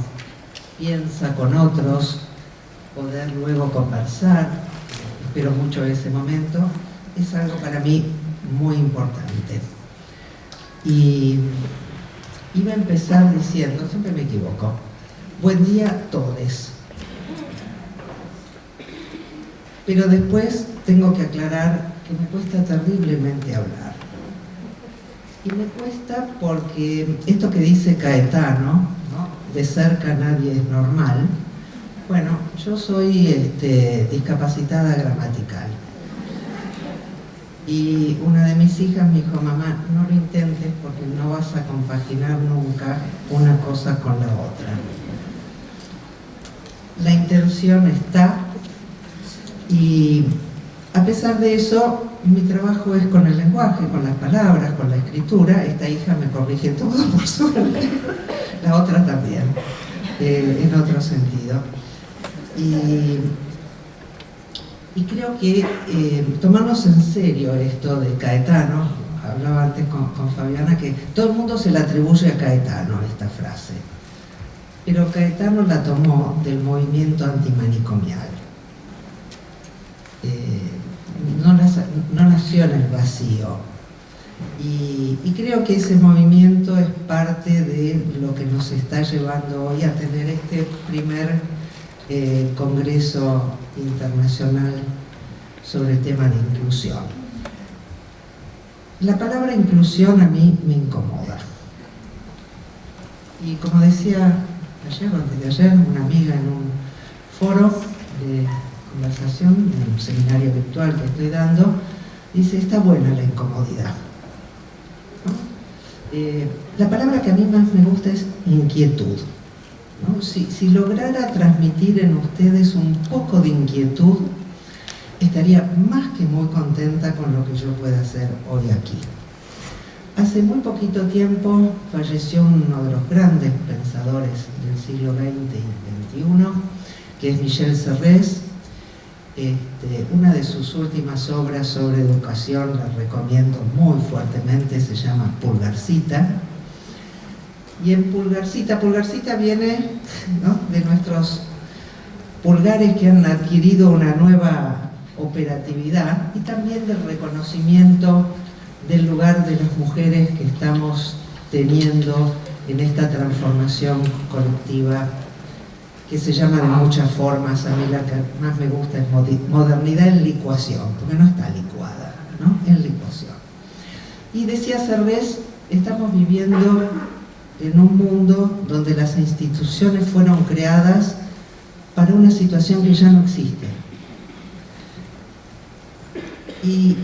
Speaker 3: piensa con otros, poder luego conversar, espero mucho ese momento, es algo para mí muy importante. Y iba a empezar diciendo, siempre me equivoco, buen día a todos. Pero después tengo que aclarar que me cuesta terriblemente hablar. Y me cuesta porque esto que dice Caetano, ¿no? De cerca nadie es normal. Bueno, yo soy discapacitada gramatical. Y una de mis hijas me dijo, mamá, no lo intentes porque no vas a compaginar nunca una cosa con la otra. La intención está y a pesar de eso, mi trabajo es con el lenguaje, con las palabras, con la escritura. Esta hija me corrige todo, por suerte. La otra también, en otro sentido. Y creo que tomarnos en serio esto de Caetano, hablaba antes con Fabiana, que todo el mundo se la atribuye a Caetano, esta frase. Pero Caetano la tomó del movimiento antimanicomial. No nació en el vacío y creo que ese movimiento es parte de lo que nos está llevando hoy a tener este primer congreso internacional sobre el tema de inclusión. La palabra inclusión a mí me incomoda y como decía ayer o antes de ayer una amiga en un foro de conversación, en un seminario virtual que estoy dando, dice, está buena la incomodidad, ¿no? La palabra que a mí más me gusta es inquietud, ¿no? Si lograra transmitir en ustedes un poco de inquietud, estaría más que muy contenta con lo que yo pueda hacer hoy aquí. Hace muy poquito tiempo falleció uno de los grandes pensadores del siglo XX y XXI, que es Michel Serres. Una de sus últimas obras sobre educación, la recomiendo muy fuertemente, se llama Pulgarcita. Y en Pulgarcita viene, ¿no?, de nuestros pulgares que han adquirido una nueva operatividad y también del reconocimiento del lugar de las mujeres que estamos teniendo en esta transformación colectiva que se llama de muchas formas. A mí la que más me gusta es modernidad en licuación, porque no está licuada, ¿no? En licuación. Y decía Serres, estamos viviendo en un mundo donde las instituciones fueron creadas para una situación que ya no existe. Y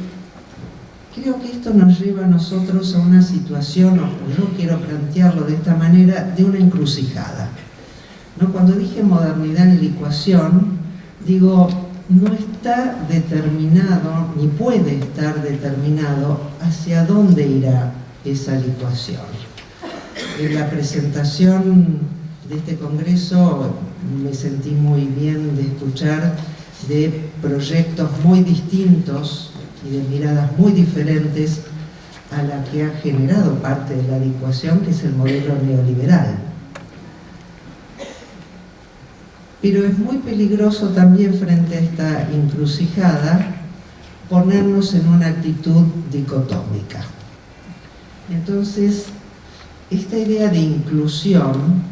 Speaker 3: creo que esto nos lleva a nosotros a una situación, o yo quiero plantearlo de esta manera, de una encrucijada. ¿No? Cuando dije modernidad en licuación, digo, no está determinado, ni puede estar determinado hacia dónde irá esa licuación. En la presentación de este congreso me sentí muy bien de escuchar de proyectos muy distintos y de miradas muy diferentes a la que ha generado parte de la licuación, que es el modelo neoliberal. Pero es muy peligroso también frente a esta encrucijada ponernos en una actitud dicotómica. Entonces, esta idea de inclusión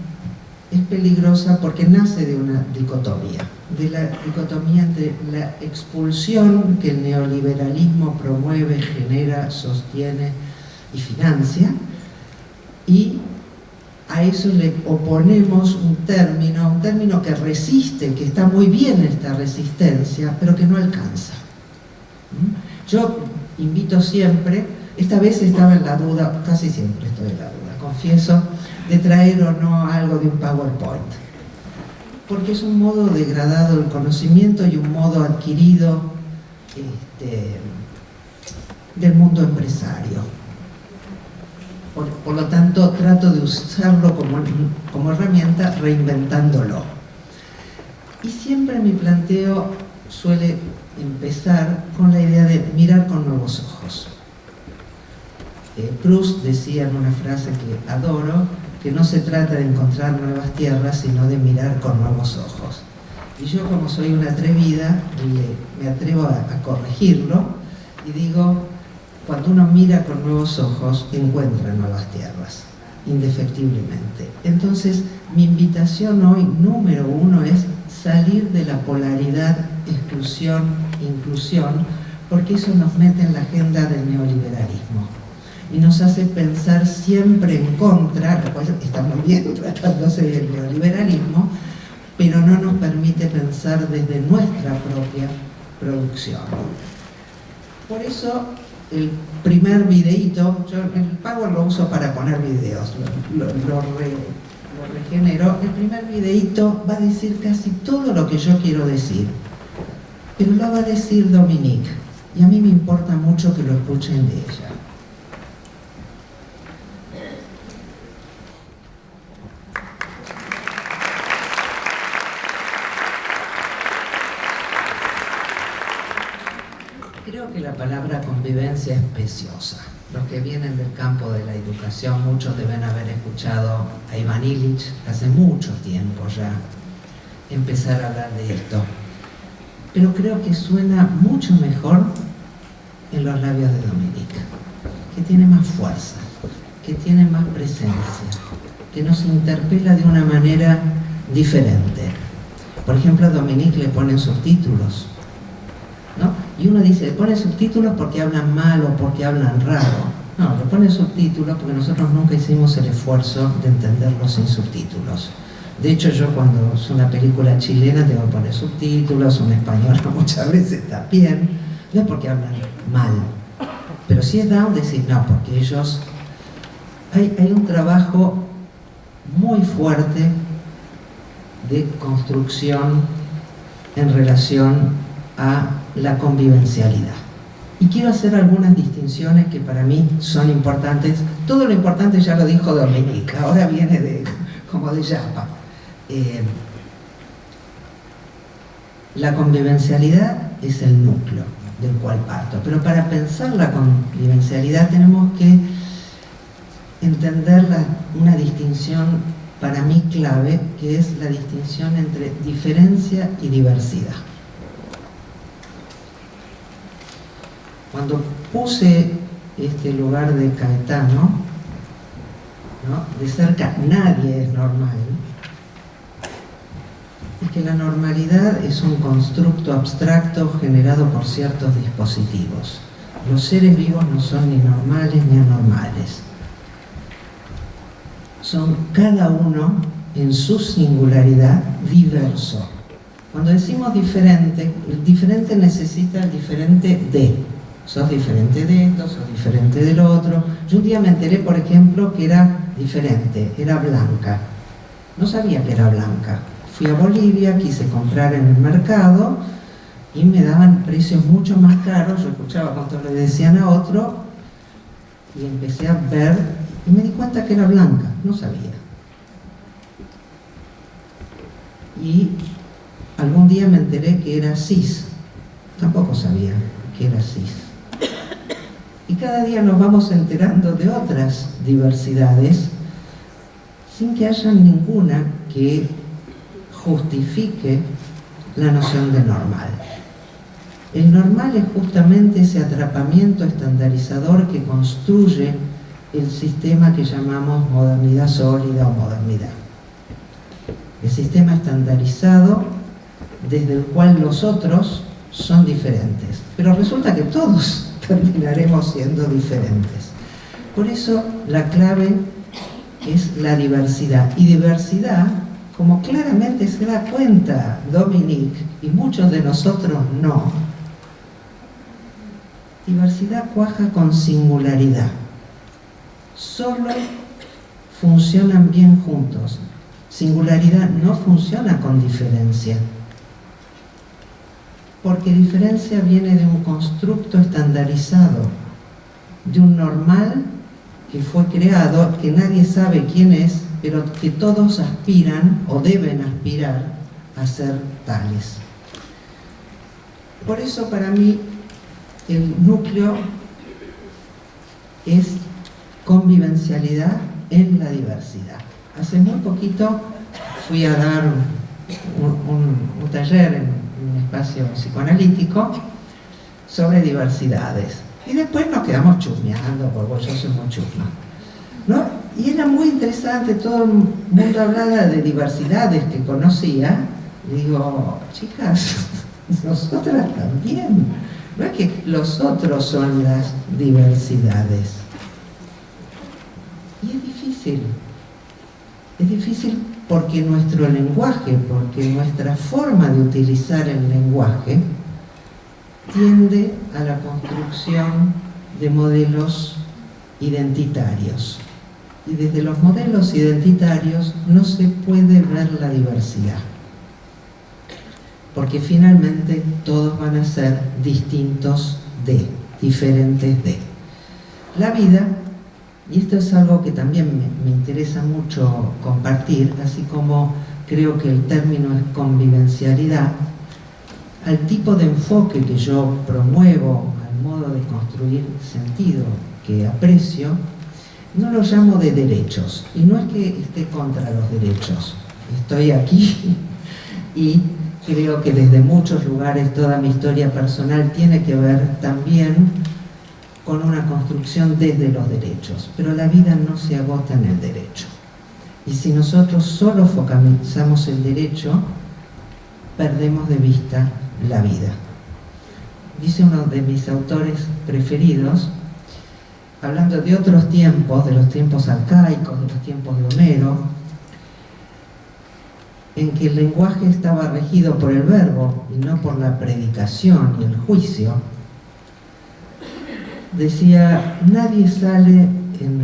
Speaker 3: es peligrosa porque nace de una dicotomía, de la dicotomía entre la expulsión que el neoliberalismo promueve, genera, sostiene y financia, y a eso le oponemos un término que resiste, que está muy bien esta resistencia, pero que no alcanza. Yo invito siempre, esta vez estaba en la duda, casi siempre estoy en la duda, confieso, de traer o no algo de un PowerPoint, porque es un modo degradado del conocimiento y un modo adquirido del mundo empresario. Por lo tanto, trato de usarlo como herramienta, reinventándolo. Y siempre mi planteo suele empezar con la idea de mirar con nuevos ojos. Proust decía en una frase que adoro, que no se trata de encontrar nuevas tierras, sino de mirar con nuevos ojos. Y yo, como soy una atrevida, me atrevo a corregirlo y digo, cuando uno mira con nuevos ojos, encuentra nuevas tierras, indefectiblemente. Entonces, mi invitación hoy, número uno, es salir de la polaridad exclusión-inclusión, porque eso nos mete en la agenda del neoliberalismo y nos hace pensar siempre en contra, lo cual está muy bien tratándose del neoliberalismo, pero no nos permite pensar desde nuestra propia producción. Por eso, el primer videíto, yo el Power lo uso para poner videos, lo regenero. El primer videíto va a decir casi todo lo que yo quiero decir, pero lo va a decir Dominique, y a mí me importa mucho que lo escuchen de ella. Creo que la palabra convivencia es preciosa. Los que vienen del campo de la educación, muchos deben haber escuchado a Ivan Illich hace mucho tiempo ya empezar a hablar de esto. Pero creo que suena mucho mejor en los labios de Dominique, que tiene más fuerza, que tiene más presencia, que nos interpela de una manera diferente. Por ejemplo, a Dominique le ponen subtítulos, ¿no? Y uno dice, le ponen subtítulos porque hablan mal o porque hablan raro. No, le ponen subtítulos porque nosotros nunca hicimos el esfuerzo de entenderlos sin subtítulos. De hecho, yo cuando es una película chilena tengo que poner subtítulos, una española muchas veces también, no es porque hablan mal. Pero si es down, decir no, porque ellos... Hay un trabajo muy fuerte de construcción en relación a la convivencialidad. Y quiero hacer algunas distinciones que para mí son importantes. Todo lo importante ya lo dijo Dominique, ahora viene como de llapa. La convivencialidad es el núcleo del cual parto, pero para pensar la convivencialidad tenemos que entender una distinción para mí clave, que es la distinción entre diferencia y diversidad. Cuando puse este lugar de Caetano, ¿no? De cerca nadie es normal, es que la normalidad es un constructo abstracto generado por ciertos dispositivos. Los seres vivos no son ni normales ni anormales. Son cada uno en su singularidad diverso. Cuando decimos diferente, el diferente necesita el diferente de. Sos diferente de esto, sos diferente del otro. Yo un día me enteré, por ejemplo, que era diferente, era blanca. No sabía que era blanca. Fui a Bolivia, quise comprar en el mercado y me daban precios mucho más caros. Yo escuchaba cuánto le decían a otro y empecé a ver y me di cuenta que era blanca, no sabía. Y algún día me enteré que era cis, tampoco sabía que era cis. Y cada día nos vamos enterando de otras diversidades sin que haya ninguna que justifique la noción de normal. El normal es justamente ese atrapamiento estandarizador que construye el sistema que llamamos modernidad sólida o modernidad. El sistema estandarizado desde el cual los otros son diferentes. Pero resulta que todos terminaremos siendo diferentes. Por eso la clave es la diversidad. Y diversidad, como claramente se da cuenta Dominique, y muchos de nosotros no, diversidad cuaja con singularidad. Solo funcionan bien juntos. Singularidad no funciona con diferencia. Porque diferencia viene de un constructo estandarizado, de un normal que fue creado, que nadie sabe quién es, pero que todos aspiran o deben aspirar a ser tales. Por eso para mí el núcleo es convivencialidad en la diversidad. Hace muy poquito fui a dar un taller en un espacio psicoanalítico sobre diversidades. Y después nos quedamos chusmeando, porque yo soy muy chusma, ¿no? Y era muy interesante, todo el mundo hablaba de diversidades que conocía. Y digo, chicas, nosotras también. No es que los otros son las diversidades. Y es difícil porque nuestro lenguaje, porque nuestra forma de utilizar el lenguaje tiende a la construcción de modelos identitarios. Y desde los modelos identitarios no se puede ver la diversidad, porque finalmente todos van a ser distintos de, diferentes de. La vida, y esto es algo que también me interesa mucho compartir, así como creo que el término es convivencialidad, al tipo de enfoque que yo promuevo, al modo de construir sentido que aprecio, no lo llamo de derechos. Y no es que esté contra los derechos. Estoy aquí y creo que desde muchos lugares toda mi historia personal tiene que ver también con una construcción desde los derechos. Pero la vida no se agota en el derecho. Y si nosotros solo focalizamos el derecho, perdemos de vista la vida. Dice uno de mis autores preferidos, hablando de otros tiempos, de los tiempos arcaicos, de los tiempos de Homero, en que el lenguaje estaba regido por el verbo y no por la predicación y el juicio. Decía, nadie sale en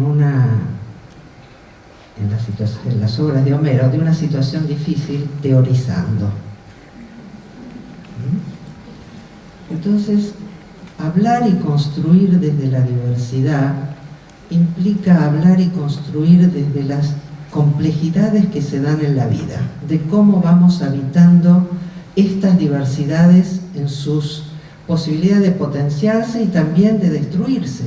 Speaker 3: las obras de Homero de una situación difícil teorizando. Entonces, hablar y construir desde la diversidad implica hablar y construir desde las complejidades que se dan en la vida, de cómo vamos habitando estas diversidades en sus posibilidades de potenciarse y también de destruirse.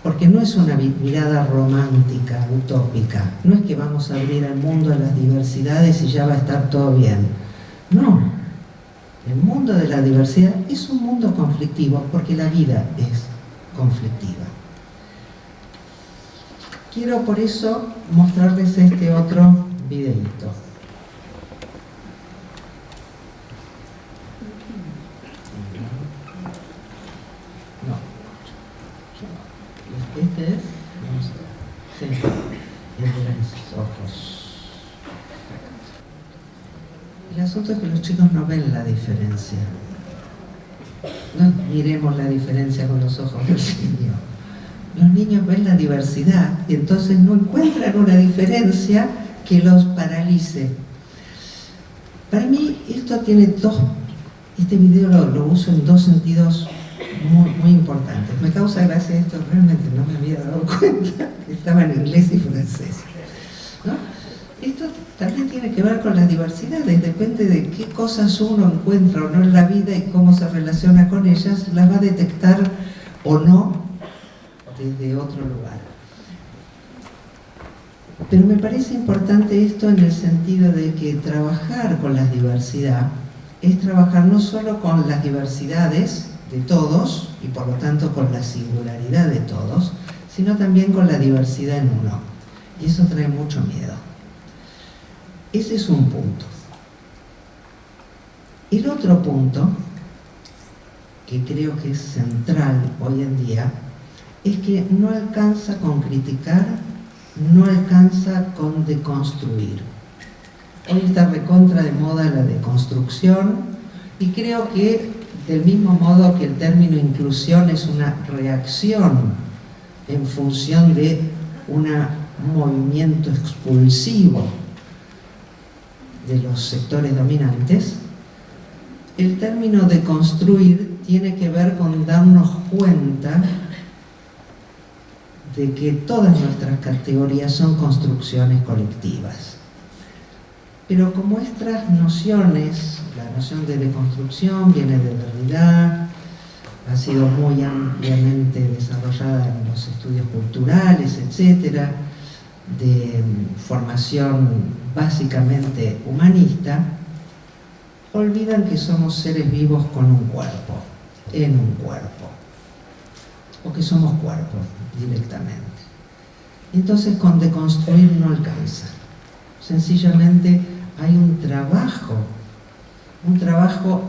Speaker 3: Porque no es una mirada romántica, utópica, no es que vamos a abrir el mundo a las diversidades y ya va a estar todo bien. No. El mundo de la diversidad es un mundo conflictivo porque la vida es conflictiva. Quiero por eso mostrarles este otro videíto. No. Este es, vamos a ver. Sí, el de los ojos. El asunto es que los chicos no ven la diferencia. No miremos la diferencia con los ojos del niño. Los niños ven la diversidad y entonces no encuentran una diferencia que los paralice. Para mí esto tiene este video lo uso en dos sentidos muy importantes. Me causa gracia esto, realmente no me había dado cuenta que estaba en inglés y francés, ¿no? Esto también tiene que ver con las diversidades, depende de qué cosas uno encuentra o no en la vida y cómo se relaciona con ellas, las va a detectar o no desde otro lugar. Pero me parece importante esto en el sentido de que trabajar con la diversidad es trabajar no solo con las diversidades de todos y por lo tanto con la singularidad de todos, sino también con la diversidad en uno. Y eso trae mucho miedo. Ese es un punto. El otro punto, que creo que es central hoy en día, es que no alcanza con criticar, no alcanza con deconstruir. Hoy está recontra de moda la deconstrucción y creo que del mismo modo que el término inclusión es una reacción en función de un movimiento expulsivo de los sectores dominantes, el término de construir tiene que ver con darnos cuenta de que todas nuestras categorías son construcciones colectivas. Pero como estas nociones, la noción de deconstrucción viene de Derrida, ha sido muy ampliamente desarrollada en los estudios culturales, etcétera, de formación básicamente humanista, olvidan que somos seres vivos con un cuerpo, en un cuerpo, o que somos cuerpos directamente. Entonces con deconstruir no alcanza. Sencillamente hay un trabajo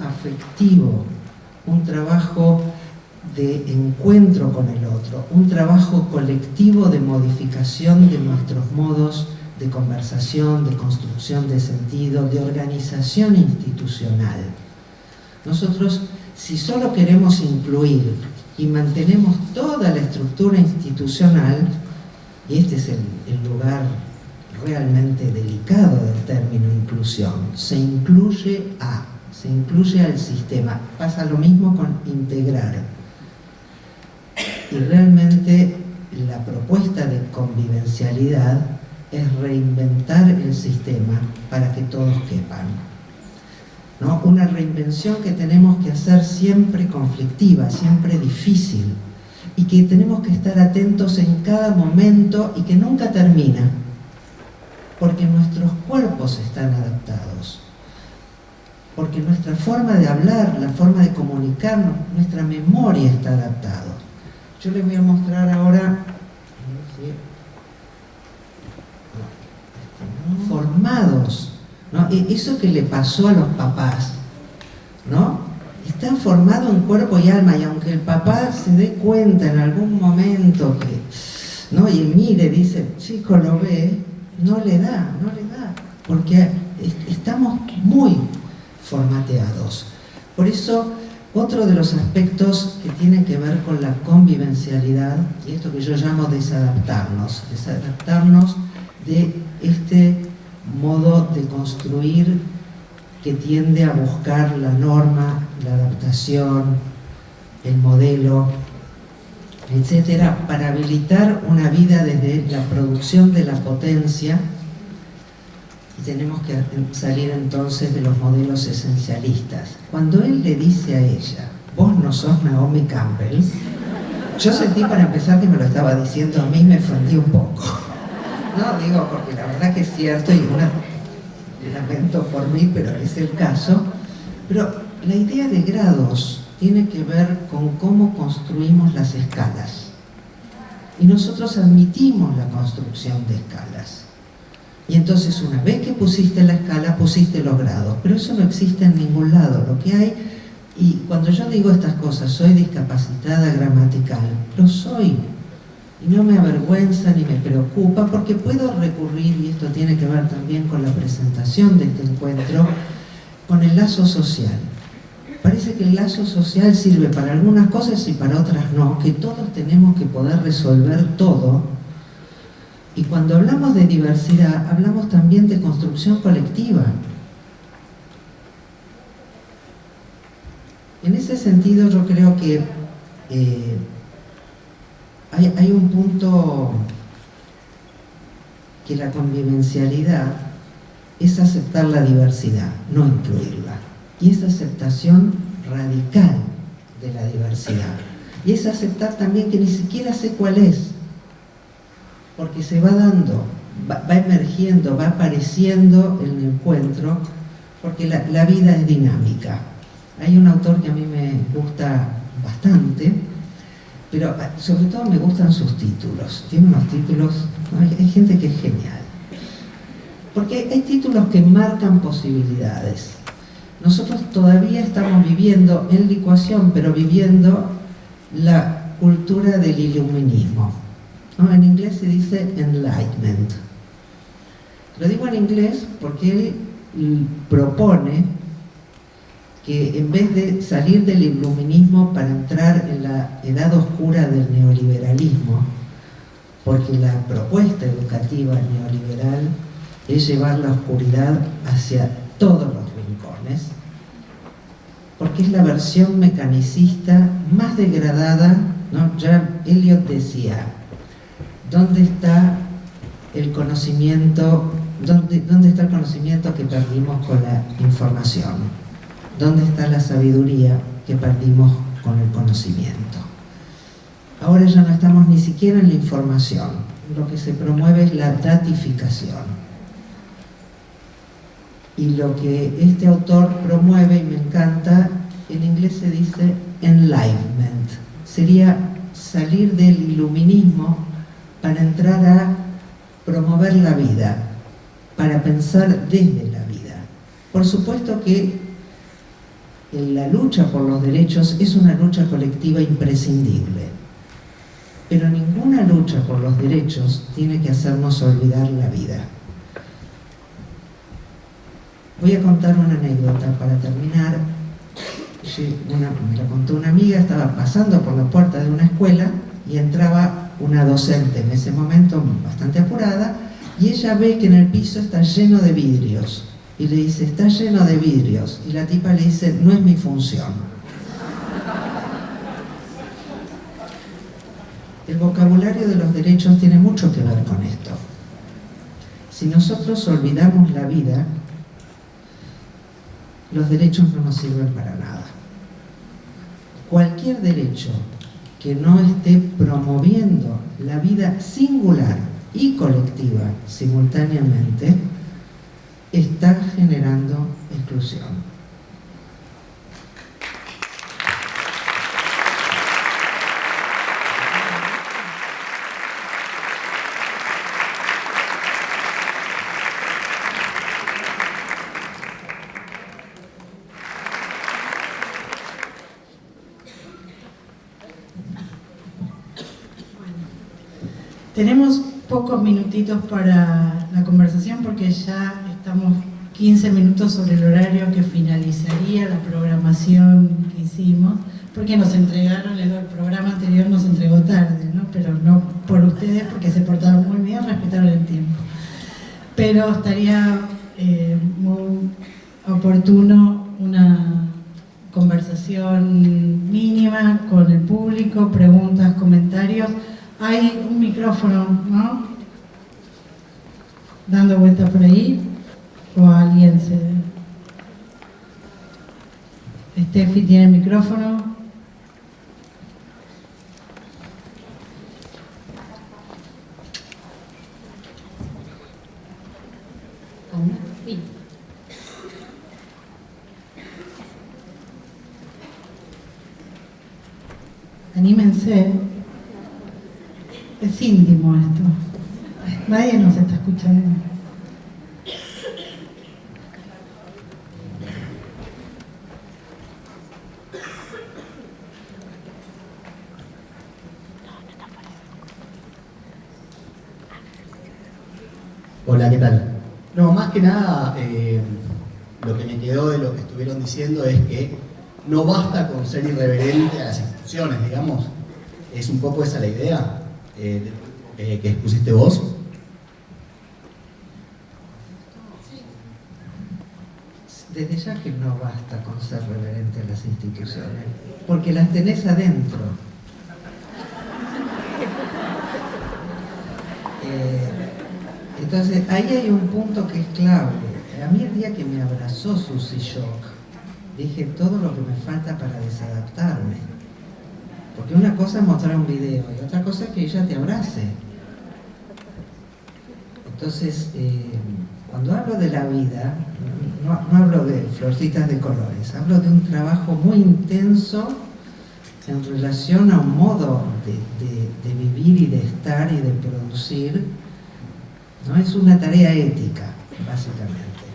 Speaker 3: afectivo, un trabajo de encuentro con el otro, un trabajo colectivo de modificación de nuestros modos de conversación, de construcción de sentido, de organización institucional. Nosotros, si solo queremos incluir y mantenemos toda la estructura institucional, y este es el lugar realmente delicado del término inclusión, se incluye al sistema. Pasa lo mismo con integrar. Y realmente la propuesta de convivencialidad es reinventar el sistema para que todos quepan, ¿no? Una reinvención que tenemos que hacer siempre conflictiva, siempre difícil, y que tenemos que estar atentos en cada momento y que nunca termina, porque nuestros cuerpos están adaptados, porque nuestra forma de hablar, la forma de comunicarnos, nuestra memoria está adaptada. Yo les voy a mostrar ahora formados, ¿no? Eso que le pasó a los papás, ¿no? Están formados en cuerpo y alma, y aunque el papá se dé cuenta en algún momento que, ¿no? Y mire, dice, chico, lo ve, no le da, porque estamos muy formateados. Por eso, otro de los aspectos que tienen que ver con la convivencialidad, y esto que yo llamo desadaptarnos de este modo de construir que tiende a buscar la norma, la adaptación, el modelo, etcétera, para habilitar una vida desde la producción de la potencia. Y tenemos que salir entonces de los modelos esencialistas. Cuando él le dice a ella, vos no sos Naomi Campbell, yo sentí para empezar que me lo estaba diciendo a mí, me ofendí un poco. No, digo, porque la verdad que es cierto, y lamento por mí, pero es el caso. Pero la idea de grados tiene que ver con cómo construimos las escalas. Y nosotros admitimos la construcción de escalas. Y entonces una vez que pusiste la escala, pusiste los grados. Pero eso no existe en ningún lado. Lo que hay, y cuando yo digo estas cosas, soy discapacitada gramatical, lo soy. Y no me avergüenza ni me preocupa, porque puedo recurrir, y esto tiene que ver también con la presentación de este encuentro, con el lazo social. Parece que el lazo social sirve para algunas cosas y para otras no, que todos tenemos que poder resolver todo. Y cuando hablamos de diversidad, hablamos también de construcción colectiva. En ese sentido, yo creo que hay un punto que la convivencialidad es aceptar la diversidad, no incluirla. Y es aceptación radical de la diversidad. Y es aceptar también que ni siquiera sé cuál es, porque se va dando, va emergiendo, va apareciendo en el encuentro, porque la vida es dinámica. Hay un autor que a mí me gusta bastante, pero sobre todo me gustan sus títulos. Tiene unos títulos, ¿no? Hay gente que es genial. Porque hay títulos que marcan posibilidades. Nosotros todavía estamos viviendo en licuación, pero viviendo la cultura del iluminismo, ¿no? En inglés se dice enlightenment. Lo digo en inglés porque él propone que en vez de salir del iluminismo para entrar en la edad oscura del neoliberalismo, porque la propuesta educativa neoliberal es llevar la oscuridad hacia todos los rincones, porque es la versión mecanicista más degradada, ¿no? Ya Eliot decía, ¿dónde está el conocimiento? ¿Dónde está el conocimiento que perdimos con la información? ¿Dónde está la sabiduría que perdimos con el conocimiento? Ahora ya no estamos ni siquiera en la información. Lo que se promueve es la datificación. Y lo que este autor promueve, y me encanta, en inglés se dice enlightenment. Sería salir del iluminismo para entrar a promover la vida, para pensar desde la vida. Por supuesto que la lucha por los derechos es una lucha colectiva imprescindible, pero ninguna lucha por los derechos tiene que hacernos olvidar la vida. Voy a contar una anécdota para terminar. Me la contó una amiga, estaba pasando por la puerta de una escuela y entraba una docente en ese momento bastante apurada, y ella ve que en el piso está lleno de vidrios y le dice, está lleno de vidrios, y la tipa le dice, no es mi función. El vocabulario de los derechos tiene mucho que ver con esto. Si nosotros olvidamos la vida, los derechos no nos sirven para nada. Cualquier derecho que no esté promoviendo la vida singular y colectiva simultáneamente está generando exclusión.
Speaker 1: Tenemos pocos minutitos para la conversación porque ya estamos 15 minutos sobre el horario que finalizaría la programación que hicimos, porque nos entregaron, el programa anterior nos entregó tarde, ¿no? Pero no por ustedes, porque se portaron muy bien, respetaron el tiempo. Pero estaría muy oportuno una conversación mínima con el público, preguntas, comentarios. Hay un micrófono, ¿no? Dando vueltas por ahí, o alguien se... Steffi tiene el micrófono.
Speaker 2: Sí.
Speaker 1: Anímense. Es íntimo esto. Nadie nos está escuchando.
Speaker 4: Hola, ¿qué tal? No, más que nada, lo que me quedó de lo que estuvieron diciendo es que no basta con ser irreverente a las instituciones, digamos. Es un poco esa la idea que expusiste vos.
Speaker 3: Desde ya que no basta con ser reverente a las instituciones, porque las tenés adentro. Entonces, ahí hay un punto que es clave. A mí el día que me abrazó Susy Shock, dije todo lo que me falta para desadaptarme. Porque una cosa es mostrar un video y otra cosa es que ella te abrace. Entonces, cuando hablo de la vida, no hablo de florcitas de colores, hablo de un trabajo muy intenso en relación a un modo de vivir y de estar y de producir. ¿No? Es una tarea ética, básicamente.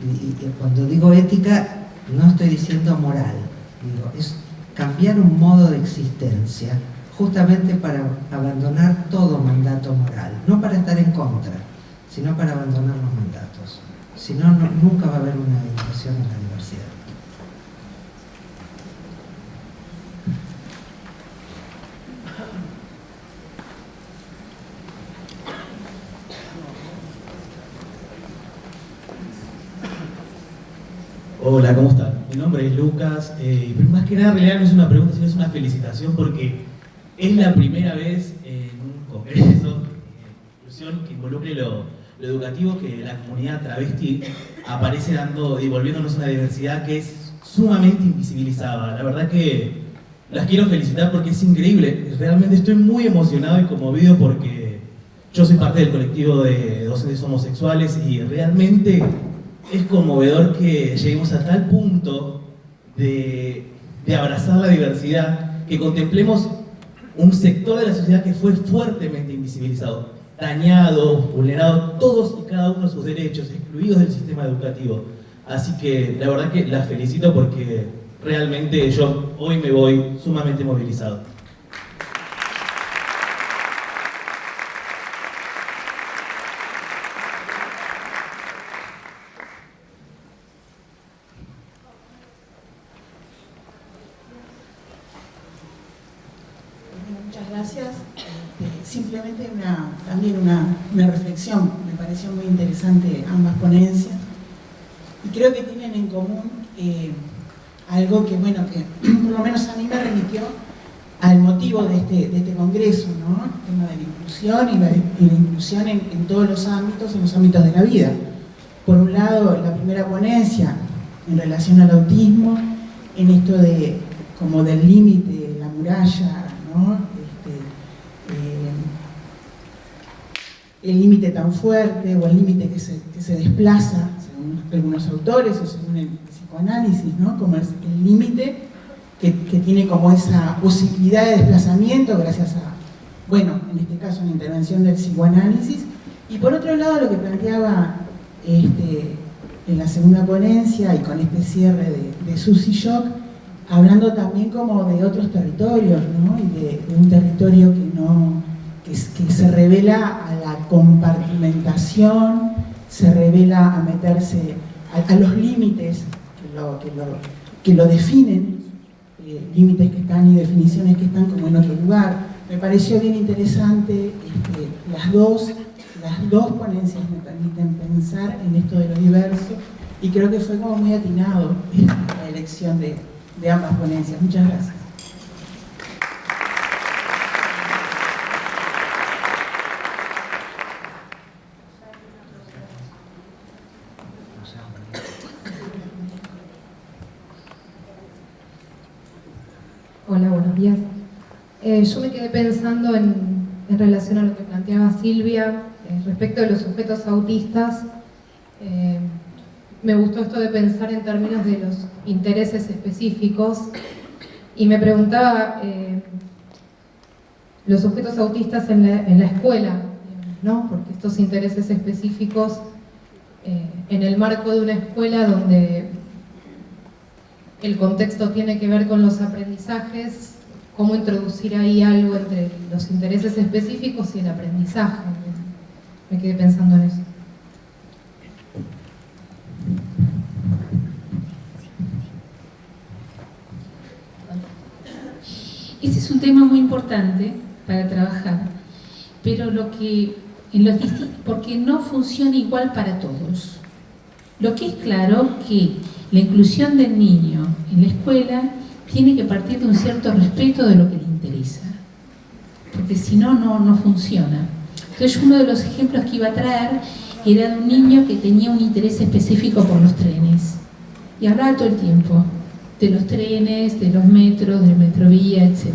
Speaker 3: Y cuando digo ética, no estoy diciendo moral, digo, es cambiar un modo de existencia, justamente para abandonar todo mandato moral, no para estar en contra, sino para abandonar los mandatos. Si no, nunca va a haber una educación en la diversidad.
Speaker 5: Hola, ¿cómo están? Mi nombre es Lucas, pero más que nada en realidad no es una pregunta, sino es una felicitación porque es la primera vez en un congreso de inclusión que involucre lo educativo que la comunidad travesti aparece devolviéndonos una diversidad que es sumamente invisibilizada. La verdad que las quiero felicitar porque es increíble. Realmente estoy muy emocionado y conmovido porque yo soy parte del colectivo de docentes homosexuales y realmente es conmovedor que lleguemos a tal punto de abrazar la diversidad, que contemplemos un sector de la sociedad que fue fuertemente invisibilizado, dañado, vulnerado todos y cada uno de sus derechos, excluidos del sistema educativo. Así que la verdad que las felicito porque realmente yo hoy me voy sumamente movilizado.
Speaker 6: Muchas gracias. Simplemente también una reflexión. Me pareció muy interesante ambas ponencias y creo que tienen en común algo que, bueno, que por lo menos a mí me remitió al motivo de este congreso, ¿no? El tema de la inclusión y la inclusión en todos los ámbitos, en los ámbitos de la vida. Por un lado, la primera ponencia en relación al autismo, en esto de como del límite, la muralla, ¿no? El límite tan fuerte o el límite que se desplaza, según algunos autores o según el psicoanálisis, ¿no? Como es el límite que tiene como esa posibilidad de desplazamiento gracias a, bueno, en este caso una intervención del psicoanálisis. Y por otro lado, lo que planteaba en la segunda ponencia y con este cierre de Susie Shock, hablando también como de otros territorios, ¿no? Y de un territorio que se revela a la compartimentación, se revela a meterse a los límites que lo definen, límites que están y definiciones que están como en otro lugar. Me pareció bien interesante las dos ponencias me permiten pensar en esto de lo diverso y creo que fue como muy atinado la elección de ambas ponencias. Muchas gracias.
Speaker 7: Hola, buenos días. Yo me quedé pensando en relación a lo que planteaba Silvia respecto de los sujetos autistas. Me gustó esto de pensar en términos de los intereses específicos y me preguntaba los sujetos autistas en la escuela, ¿no? Porque estos intereses específicos en el marco de una escuela donde el contexto tiene que ver con los aprendizajes, cómo introducir ahí algo entre los intereses específicos y el aprendizaje. Me quedé pensando en eso.
Speaker 2: Ese es un tema muy importante para trabajar, pero porque no funciona igual para todos. Lo que es claro que la inclusión del niño en la escuela tiene que partir de un cierto respeto de lo que le interesa, porque si no, no funciona. Entonces, uno de los ejemplos que iba a traer era de un niño que tenía un interés específico por los trenes y hablaba todo el tiempo de los trenes, de los metros, del metrovía, etc.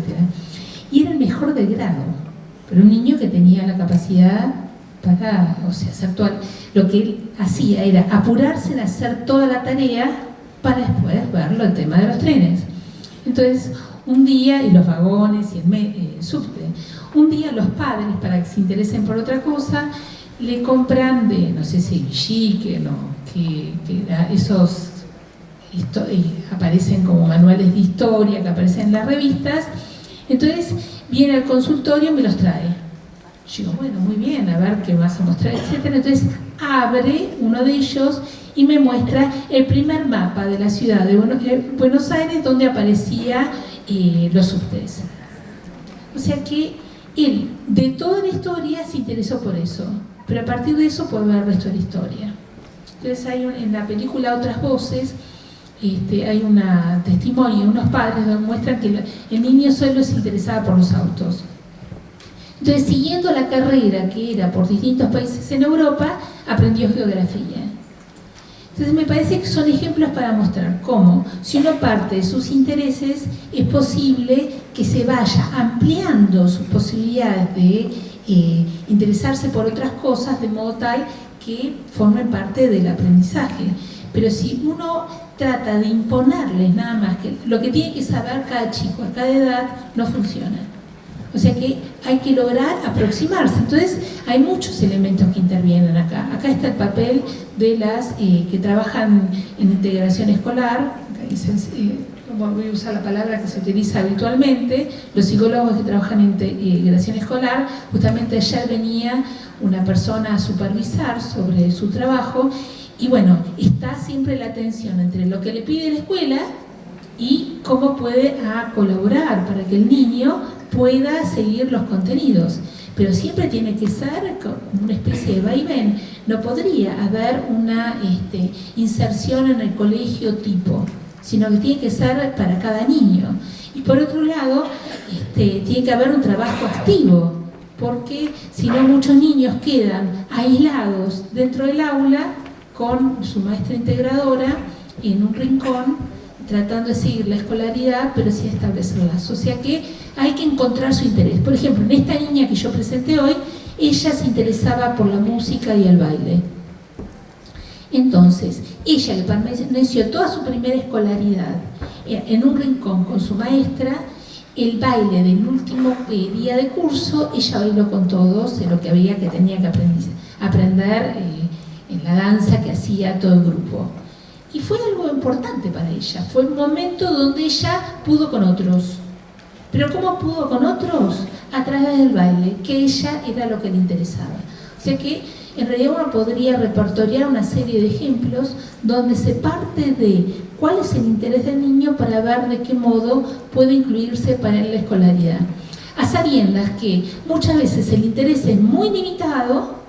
Speaker 2: Y era el mejor del grado, pero un niño que tenía la capacidad para, hacer lo que él hacía era apurarse de hacer toda la tarea para después verlo el tema de los trenes. Entonces, un día, y los vagones y el subte, un día los padres, para que se interesen por otra cosa, le compran de, no sé si Chicken o que esos aparecen como manuales de historia que aparecen en las revistas. Entonces viene al consultorio y me los trae. Yo digo, bueno, muy bien, a ver qué vas a mostrar, etc. Entonces abre uno de ellos y me muestra el primer mapa de la ciudad de Buenos Aires donde aparecía los subtes. O sea que él, de toda la historia, se interesó por eso, pero a partir de eso puede ver el resto de la historia. Entonces hay en la película Otras Voces, hay un testimonio, unos padres donde muestran que el niño solo se interesaba por los autos. Entonces, siguiendo la carrera que era por distintos países en Europa, aprendió geografía. Entonces me parece que son ejemplos para mostrar cómo, si uno parte de sus intereses, es posible que se vaya ampliando sus posibilidades de interesarse por otras cosas de modo tal que formen parte del aprendizaje. Pero si uno trata de imponerles nada más que lo que tiene que saber cada chico a cada edad, no funciona. O sea que hay que lograr aproximarse. Entonces hay muchos elementos que intervienen acá. Acá está el papel de las que trabajan en integración escolar, voy a usar la palabra que se utiliza habitualmente, los psicólogos que trabajan en integración escolar. Justamente ayer venía una persona a supervisar sobre su trabajo y bueno, está siempre la tensión entre lo que le pide la escuela y cómo puede colaborar para que el niño pueda seguir los contenidos. Pero siempre tiene que ser como una especie de vaivén. No podría haber una inserción en el colegio tipo, sino que tiene que ser para cada niño. Y por otro lado, tiene que haber un trabajo activo, porque si no muchos niños quedan aislados dentro del aula con su maestra integradora en un rincón, tratando de seguir la escolaridad, pero sí establecer lazos. O sea que hay que encontrar su interés. Por ejemplo, en esta niña que yo presenté hoy, ella se interesaba por la música y el baile. Entonces, ella que permaneció toda su primera escolaridad en un rincón con su maestra, el baile del último día de curso, ella bailó con todos de lo que tenía que aprender en la danza que hacía todo el grupo. Y fue algo importante para ella, fue un momento donde ella pudo con otros. ¿Pero cómo pudo con otros? A través del baile, que ella era lo que le interesaba. O sea que en realidad uno podría repertoriar una serie de ejemplos donde se parte de cuál es el interés del niño para ver de qué modo puede incluirse para la escolaridad. A sabiendas que muchas veces el interés es muy limitado,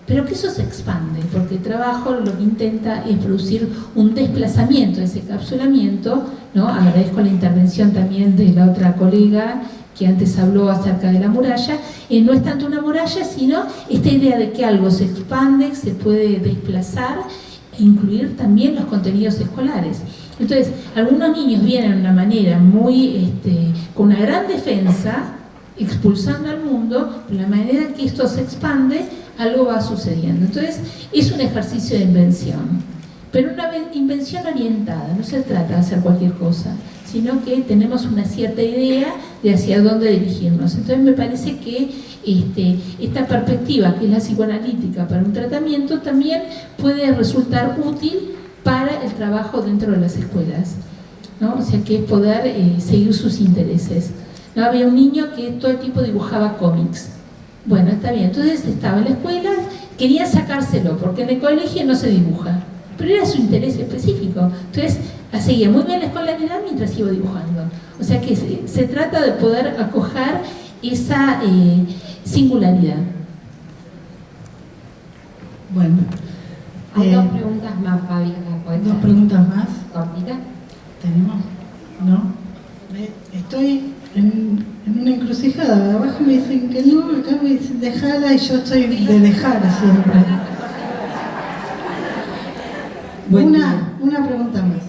Speaker 2: pero que eso se expande, porque el trabajo lo que intenta es producir un desplazamiento, ese encapsulamiento, ¿no? Agradezco la intervención también de la otra colega que antes habló acerca de la muralla. No es tanto una muralla, sino esta idea de que algo se expande, se puede desplazar e incluir también los contenidos escolares. Entonces, algunos niños vienen de una manera muy, con una gran defensa, expulsando al mundo, pero la manera que esto se expande, algo va sucediendo. Entonces, es un ejercicio de invención, pero una invención orientada. No se trata de hacer cualquier cosa, sino que tenemos una cierta idea de hacia dónde dirigirnos. Entonces, me parece que esta perspectiva, que es la psicoanalítica para un tratamiento, también puede resultar útil para el trabajo dentro de las escuelas, ¿no? O sea, que es poder seguir sus intereses. ¿No? Había un niño que todo el tiempo dibujaba cómics. Bueno, está bien, entonces estaba en la escuela, quería sacárselo, porque en el colegio no se dibuja, pero era su interés específico. Entonces, seguía muy bien la escolaridad mientras iba dibujando. O sea que se trata de poder acoger esa singularidad.
Speaker 1: Bueno.
Speaker 8: Hay dos preguntas más, Fabi.
Speaker 1: ¿Dos preguntas más?
Speaker 8: ¿Cortita?
Speaker 1: ¿Tenemos? ¿No? Estoy en una encrucijada. Abajo me dicen que no, acá me dicen dejala y yo estoy de dejar siempre. Una pregunta más.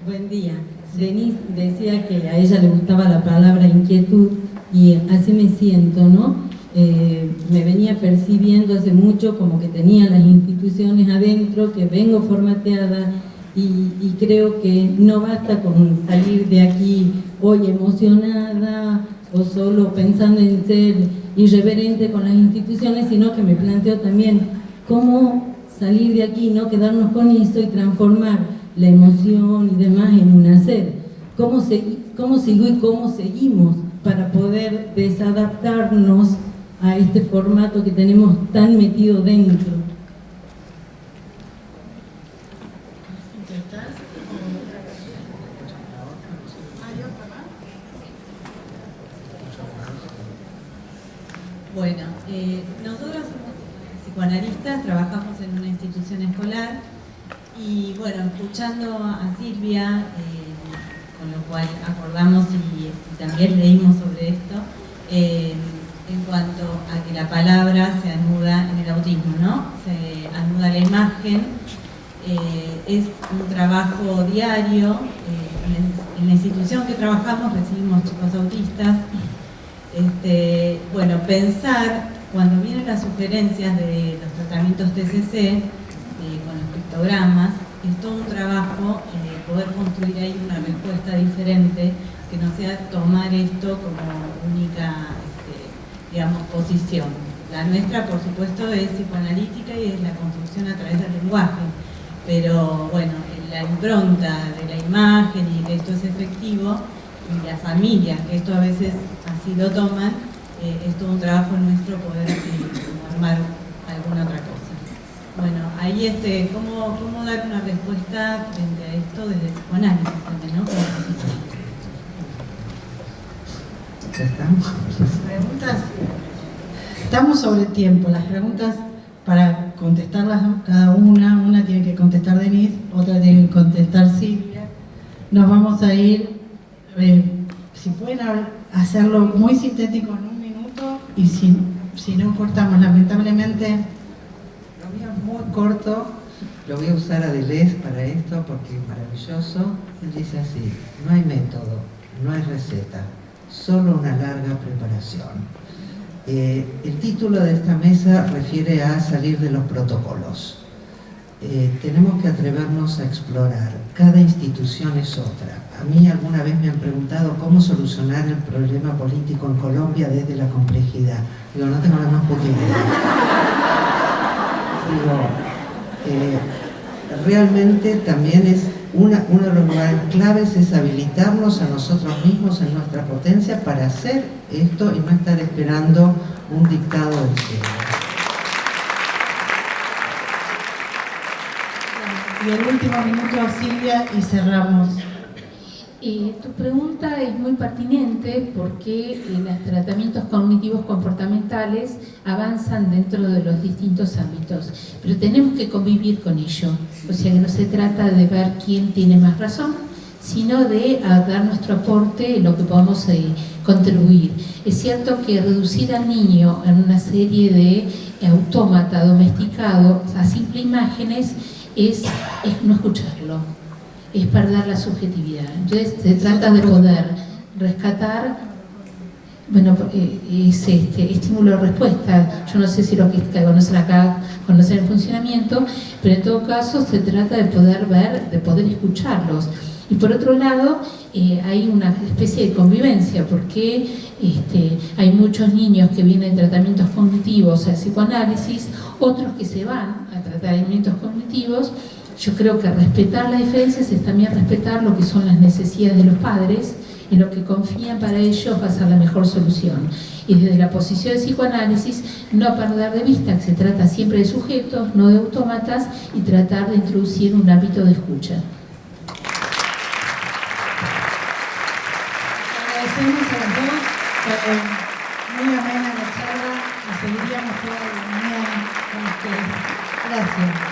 Speaker 9: Buen día. Denise decía que a ella le gustaba la palabra inquietud y así me siento, ¿no? Me venía percibiendo hace mucho como que tenía las instituciones adentro, que vengo formateada y creo que no basta con salir de aquí hoy emocionada o solo pensando en ser irreverente con las instituciones, sino que me planteo también cómo salir de aquí, no quedarnos con eso y transformar la emoción y demás en un hacer. ¿Cómo sigo y cómo seguimos para poder desadaptarnos a este formato que tenemos tan metido dentro?
Speaker 10: Bueno, nosotros somos psicoanalistas, trabajamos en una institución escolar
Speaker 9: Y bueno, escuchando a Silvia, con lo cual acordamos y también leímos sobre esto, en cuanto a que la palabra se anuda en el autismo, ¿no? Se anuda la imagen, es un trabajo diario. En la institución que trabajamos recibimos chicos autistas. Bueno, pensar, cuando vienen las sugerencias de los tratamientos TCC, con los pictogramas, es todo un trabajo poder construir ahí una respuesta diferente, que no sea tomar esto como única, digamos, posición. La nuestra, por supuesto, es psicoanalítica y es la construcción a través del lenguaje, pero bueno, la impronta de la imagen y que esto es efectivo, y las familias que esto a veces así lo toman, es todo un trabajo nuestro poder armar alguna otra cosa. Bueno, ahí ¿cómo dar una respuesta frente a esto desde el psicoanálisis también, ¿no?
Speaker 3: ¿Ya estamos?
Speaker 1: Preguntas. Estamos sobre tiempo. Las preguntas, para contestarlas cada una tiene que contestar Denise, otra tiene que contestar Silvia. Nos vamos a ir, si pueden hacerlo muy sintético en 1 minuto, y si no cortamos, lamentablemente.
Speaker 3: Lo mío es muy corto, lo voy a usar a Deleuze para esto porque es maravilloso. Él dice así: no hay método, no hay receta, solo una larga preparación. El título de esta mesa refiere a salir de los protocolos. Tenemos que atrevernos a explorar. Cada institución es otra. A mí alguna vez me han preguntado cómo solucionar el problema político en Colombia desde la complejidad. Digo, no tengo la más puta idea. Digo, realmente también es uno de los lugares claves es habilitarnos a nosotros mismos en nuestra potencia para hacer esto y no estar esperando un dictado del cielo.
Speaker 1: Y el último minuto, Silvia, y cerramos.
Speaker 2: Tu pregunta es muy pertinente porque los tratamientos cognitivos comportamentales avanzan dentro de los distintos ámbitos, pero tenemos que convivir con ello. O sea que no se trata de ver quién tiene más razón, sino de dar nuestro aporte en lo que podamos contribuir. Es cierto que reducir al niño en una serie de autómata domesticado a simple imágenes es no escucharlo, es perder la subjetividad. Entonces se trata de poder rescatar, bueno, ese estímulo-respuesta. Yo no sé si los que conocen acá conocen el funcionamiento, pero en todo caso se trata de poder ver, de poder escucharlos. Y por otro lado, hay una especie de convivencia, porque hay muchos niños que vienen de tratamientos cognitivos al psicoanálisis, otros que se van a tratamientos cognitivos. Yo creo que respetar las diferencias es también respetar lo que son las necesidades de los padres, en lo que confían para ellos va a ser la mejor solución. Y desde la posición de psicoanálisis, no perder de vista que se trata siempre de sujetos, no de autómatas, y tratar de introducir un hábito de escucha.
Speaker 1: Agradecemos a los dos, muy amena la charla, y seguiríamos toda la mañana con ustedes. Gracias.